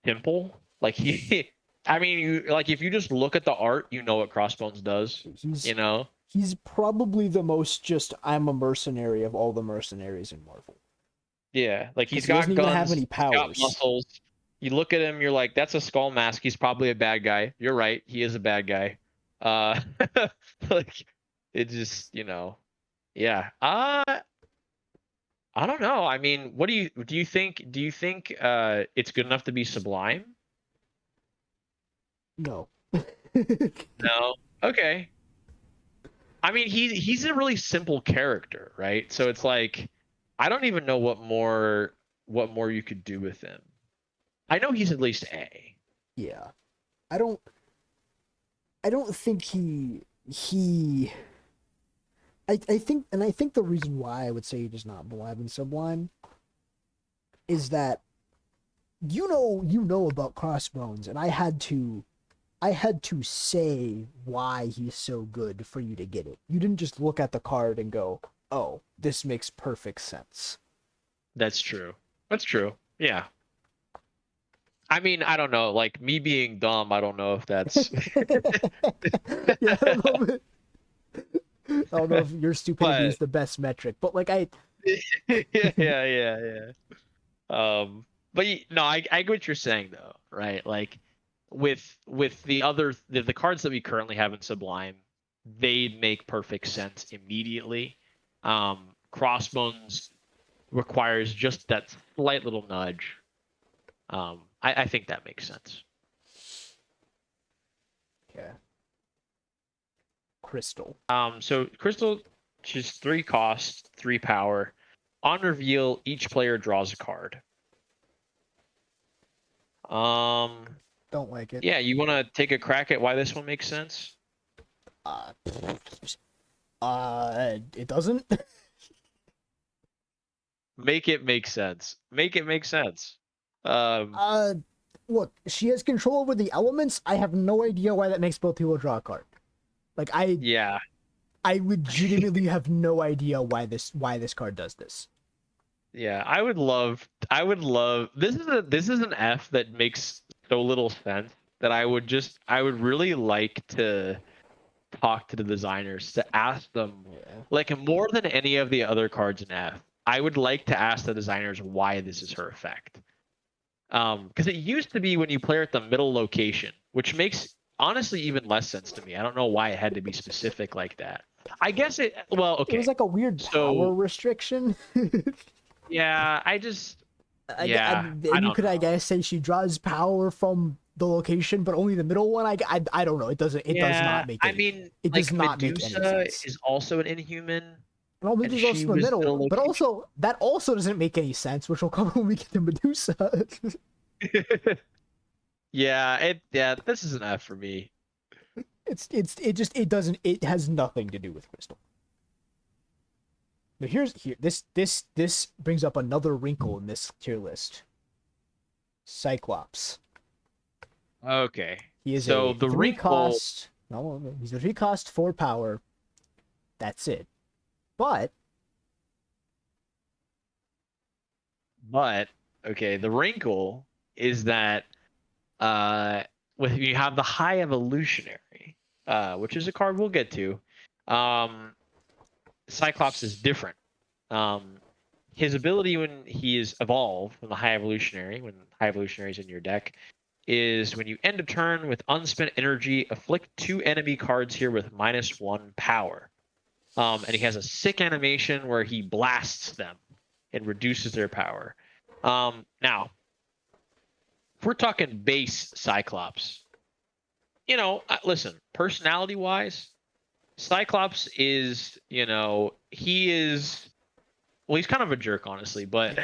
simple. Like he I mean you like if you just look at the art, you know what Crossbones does, He's you know? he's probably the most just I'm a mercenary of all the mercenaries in Marvel. Yeah, like Because he's he doesn't got even have guns, any he's got powers. muscles. You look at him, you're like, that's a skull mask. He's probably a bad guy. You're right, he is a bad guy. Uh like it just, you know. Yeah. I don't know. I mean, what do you think it's good enough to be Sublime? No. No. Okay. I mean, he's a really simple character, right? So it's like I don't even know what more you could do with him. I know he's at least A. Yeah. I don't I don't think he I think the reason why I would say he does not belong in Sublime is that you know about Crossbones and I had to say why he's so good for you to get it. You didn't just look at the card and go, "Oh, this makes perfect sense." That's true. That's true. Yeah. I mean, I don't know. Like me being dumb, I don't know if that's Yeah, I don't know if your stupidity but is the best metric, but like I yeah. But no, I get what you're saying though, right? Like with the cards that we currently have in Sublime, they make perfect sense immediately. Crossbones requires just that slight little nudge. I think that makes sense. yeah, Crystal. So Crystal, she's 3 cost, 3 power. On reveal, each player draws a card. Um, Don't like it. yeah, you want to take a crack at why this one makes sense? Uh, it doesn't. Make it make sense. Make it make sense. Um, Uh, look, she has control over the elements. I have no idea why that makes both people draw a card. Like yeah, I legitimately have no idea why this card does this. yeah. I would love. This is an F that makes so little sense that I would really like to talk to the designers to ask them, Yeah. like more than any of the other cards in F. I would like to ask the designers why this is her effect. Because it used to be when you play her at the middle location, which makes honestly even less sense to me. I don't know why it had to be specific like that. I guess it. Well, It was okay. like a weird So power restriction. yeah, I just Yeah, and I you don't could, I know. guess, say she draws power from the location, but only the middle one. I don't know. It does Yeah, not make I any mean, it does like not make any Medusa sense. is also an Inhuman, Well, and Medusa's she also in the was in a middle, but location. also that also doesn't make any sense, which will come when we get to Medusa. Yeah, this is an F for me. It doesn't, it has nothing to do with Crystal. But this brings up another wrinkle in this tier list. Cyclops. Okay, He is so a the three wrinkle, cost. No, he's a 3 cost 4 power. That's it. But but okay, the wrinkle is that uh, with you have the High Evolutionary, which is a card we'll get to. Um, Cyclops is different. Um, his ability when he is evolved, when the High Evolutionary, when High Evolutionary is in your deck, is when you end a turn with unspent energy, afflict 2 enemy cards here with -1 power. And he has a sick animation where he blasts them and reduces their power. Now, if we're talking base Cyclops, listen, personality wise, Cyclops is, well, he's kind of a jerk, honestly, but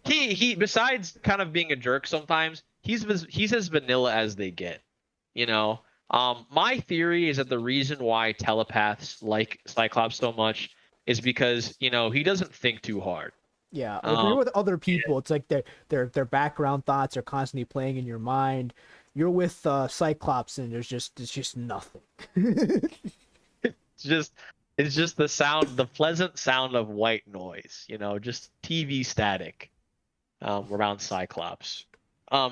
he besides kind of being a jerk sometimes, he's as vanilla as they get. You know, my theory is that the reason why telepaths like Cyclops so much is because he doesn't think too hard. yeah, like when Um, you're with other people, it's like their background thoughts are constantly playing in your mind. You're with Cyclops, and it's just nothing. it's just it's just the pleasant sound of white noise. Just TV static around Cyclops.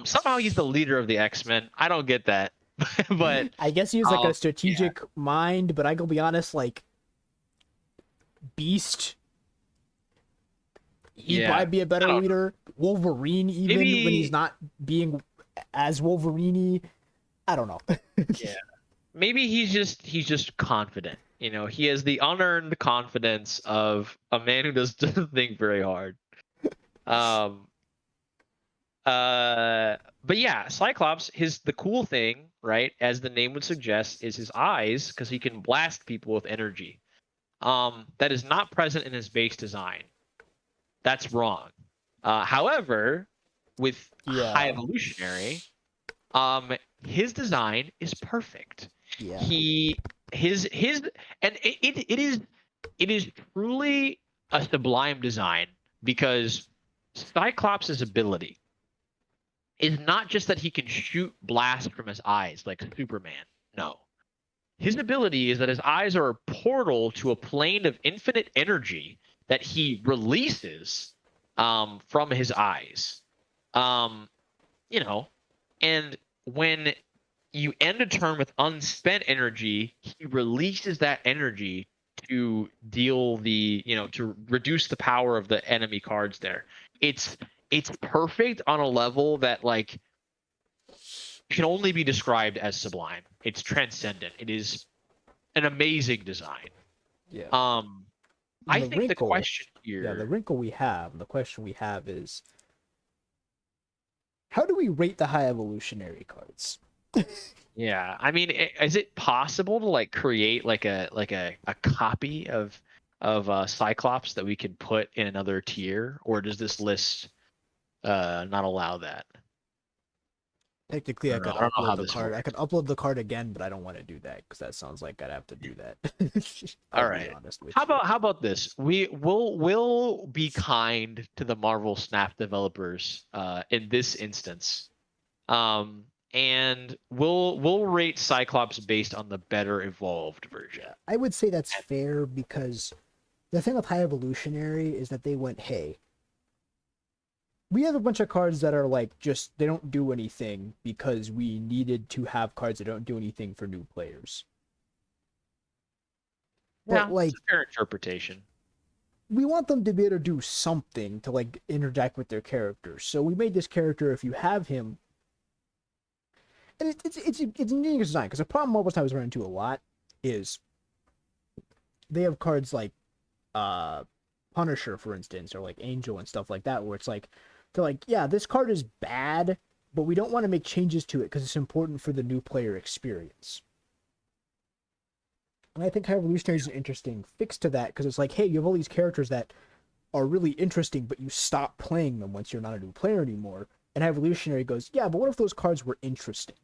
Somehow he's the leader of the X-Men. I don't get that, but I guess he's like a yeah, strategic mind, but I gotta be honest, like Beast, he'd yeah. probably be a I better don't know. leader. Wolverine, even when he's Maybe not being as Wolverine, I don't know. yeah. Maybe he's just confident. He has the unearned confidence of a man who doesn't think very hard. Um, but yeah, Cyclops, the cool thing, right, as the name would suggest, is his eyes, because he can blast people with energy. That is not present in his base design. That's wrong. However, with High Yeah, Evolutionary, his design is perfect. yeah, He his and it is truly a sublime design, because Cyclops' ability is not just that he can shoot blast from his eyes like Superman. No. His ability is that his eyes are a portal to a plane of infinite energy that he releases from his eyes. Um, you know, and when you end a turn with unspent energy, he releases that energy to deal to reduce the power of the enemy cards there. It's perfect on a level that can only be described as sublime. It's transcendent. It is an amazing design. yeah. Um, And I the think the wrinkle, question yeah, the here, wrinkle we have, the question we have is, how do we rate the High Evolutionary cards? yeah, I mean, is it possible to create a copy of Cyclops that we could put in another tier, or does this list not allow that? Technically, I I don't know. could I don't know upload how the this card. I could works. upload the card again, but I don't want to do that because that sounds like I'd have to do that. I'll All be right. honest with How you. about this? We'll be kind to the Marvel Snap developers in this instance. Um, and we'll rate Cyclops based on the better evolved version. Yeah, I would say that's fair because the thing with High Evolutionary is that they went, hey, we have a bunch of cards that are like just they don't do anything because we needed to have cards that don't do anything for new players. But Yeah, it's like a fair interpretation. we want them to be able to do something to like interact with their characters. So we made this character if you have him, and it's an interesting design because the problem Marvel Snap is running into a lot is they have cards like uh Punisher, for instance, or like Angel and stuff like that, where it's like they're like, yeah, this card is bad, but we don't want to make changes to it because it's important for the new player experience. And I think High Evolutionary is an interesting fix to that because it's like, hey, you have all these characters that are really interesting, but you stop playing them once you're not a new player anymore. And High Evolutionary goes, yeah, but what if those cards were interesting?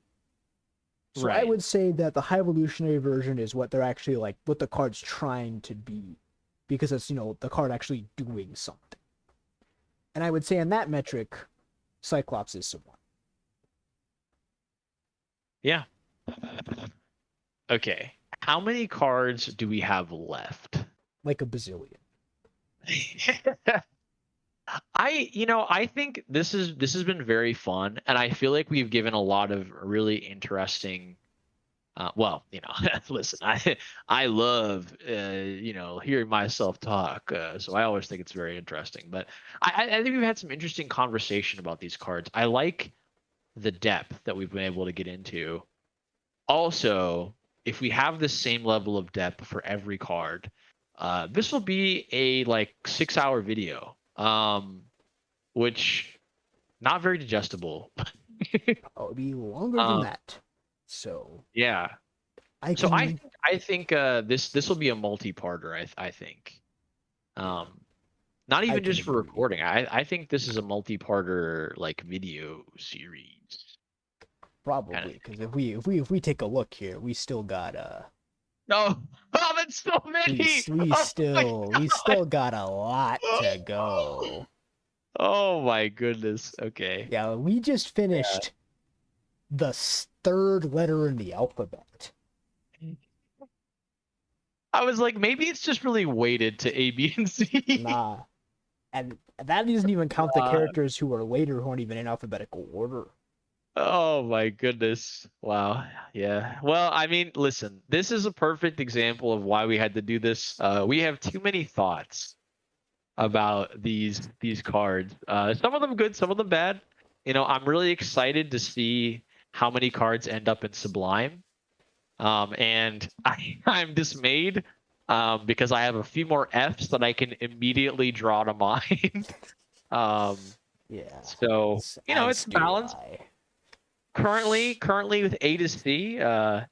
So I Right. would say that the High Evolutionary version is what they're actually like, what the card's trying to be, because it's, the card actually doing something. And I would say in that metric, Cyclops is someone. Yeah. Okay. How many cards do we have left? Like a bazillion. I think this has been very fun, and I feel like we've given a lot of really interesting. Well, listen, I love hearing myself talk, so I always think it's very interesting. But I think we've had some interesting conversation about these cards. I like the depth that we've been able to get into. Also, if we have the same level of depth for every card, this will be a like 6-hour video, which not very digestible. Oh, it'll be longer than um, that. So yeah. I So can. I think this will be a multi-parter. I think, not I even can just for agree. recording. I think this is a multi-parter like video series kind of Probably, thing. because if we take a look here, we still got No, oh, that's so many. we Oh my still we god. still got a lot to go. Oh my goodness. Okay. Yeah, we just Yeah. finished the third letter in the alphabet. I was like, maybe it's just really weighted to A, B, and C. Nah, and that doesn't even count the Uh, characters who are later who aren't even in alphabetical order. oh my goodness. Wow. Yeah. Well, I mean, listen, this is a perfect example of why we had to do this. We have too many thoughts about these cards. Some of them good, some of them bad. I'm really excited to see how many cards end up in Sublime. And I'm dismayed because I have a few more Fs that I can immediately draw to mind. um, Yeah, so as it's do balanced. I. Currently with A to C, the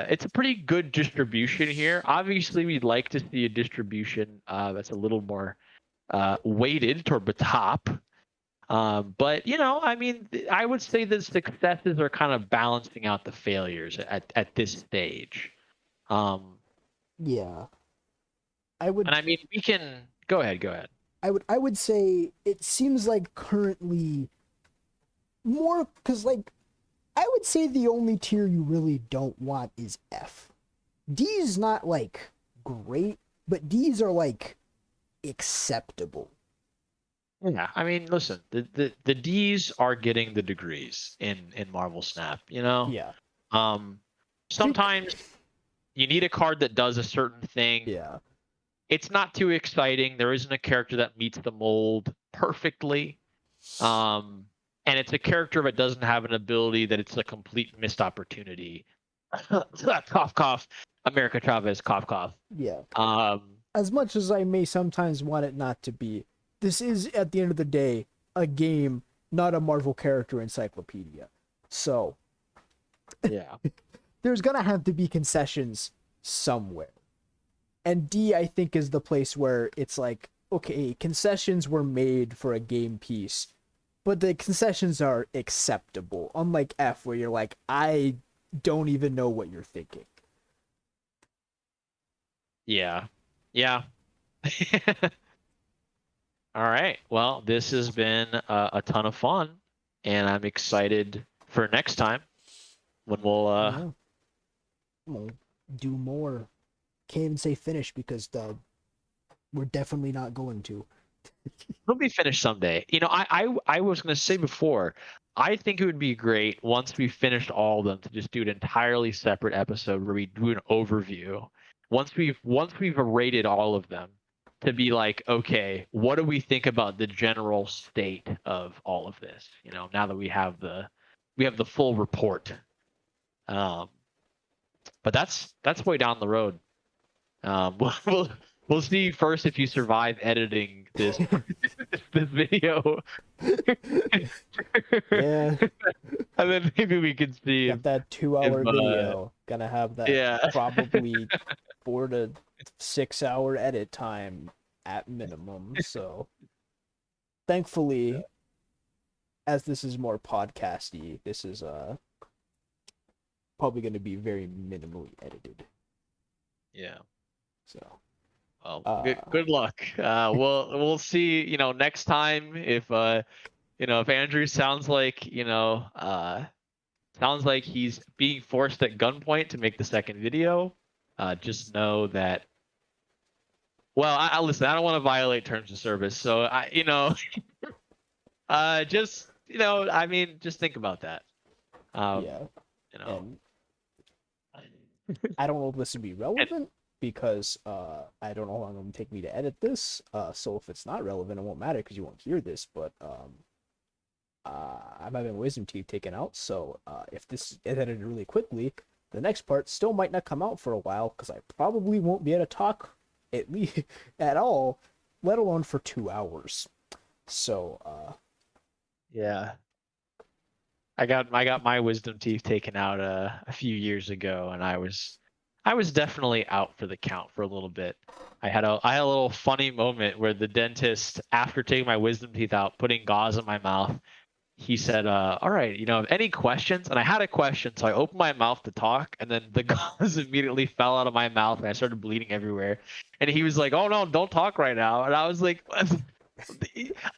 it's a pretty good distribution here. Obviously, we'd like to see a distribution that's a little more weighted toward the top. But I mean, I would say the successes are kind of balancing out the failures at this stage. Um, Yeah, I would and I mean, we can go ahead, go ahead. I would say it seems like currently more because like I would say the only tier you really don't want is F. D is not like great, but D's are like acceptable. Yeah, I mean, listen, the D's are getting the degrees in Marvel Snap. Yeah. Um, Think sometimes you need a card that does a certain thing. yeah. It's not too exciting. There isn't a character that meets the mold perfectly. Um, and it's a character that doesn't have an ability that it's a complete missed opportunity. Cough, cough. America Chavez, cough, cough. Yeah. Um, As much as I may sometimes want it not to be, this is at the end of the day a game, not a Marvel character encyclopedia. So yeah. there's gonna have to be concessions somewhere. And D, I think, is the place where it's like, okay, concessions were made for a game piece, but the concessions are acceptable. Unlike F, where you're like, I don't even know what you're thinking. Yeah. Yeah. All right. Well, this has been a ton of fun, and I'm excited for next time when we'll Yeah. We'll do more. Can't even say finish because we're definitely not going to. it'll be finished someday. I was gonna say before, I think it would be great once we finished all of them to just do an entirely separate episode where we do an overview. Once we've rated all of them, to be like, okay, what do we think about the general state of all of this? Now that we have the full report. Um, but that's way down the road. We'll We'll see first if you survive editing this this video. Yeah, And then maybe we can see got that 2 hour if video. Gonna have that yeah. probably 4 to 6 hour edit time at minimum. So thankfully, as this is more podcasty, this is probably gonna be very minimally edited. Yeah. So Well, Uh, good luck. We'll see, next time if if Andrew sounds like, sounds like he's being forced at gunpoint to make the second video. Just know that. Well, I listen. I don't want to violate terms of service, so just I mean, just think about that. yeah, You know, and I don't know if this would be relevant because I don't know how long it'll take me to edit this. So if it's not relevant, it won't matter because you won't hear this. But I'm having wisdom teeth taken out, so if this is edited really quickly, the next part still might not come out for a while because I probably won't be able to talk at least at all, let alone for 2 hours. So yeah. I got my wisdom teeth taken out a few years ago, and I was definitely out for the count for a little bit. I had a little funny moment where the dentist, after taking my wisdom teeth out, putting gauze in my mouth, he said, "All right, any questions?" And I had a question, so I opened my mouth to talk, and then the gauze immediately fell out of my mouth, and I started bleeding everywhere. And he was like, "Oh no, don't talk right now." And I was like,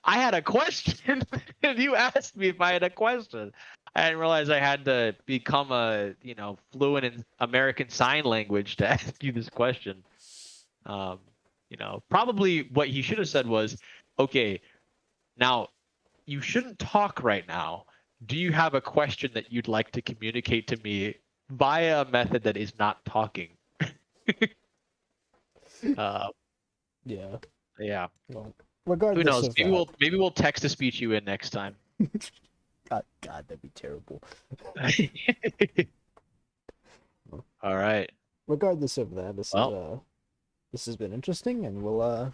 I had a question, and you asked me if I had a question. I didn't realize I had to become fluent in American Sign Language to ask you this question. Probably what he should have said was, "Okay, now you shouldn't talk right now. Do you have a question that you'd like to communicate to me via a method that is not talking?" uh, yeah, yeah. well, Who regardless knows? of Maybe that, we'll text to speech you in next time. God, that'd be terrible. All right. Regardless of that, Well, this has been interesting, and we'll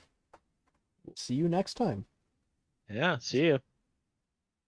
see you next time. yeah. See you.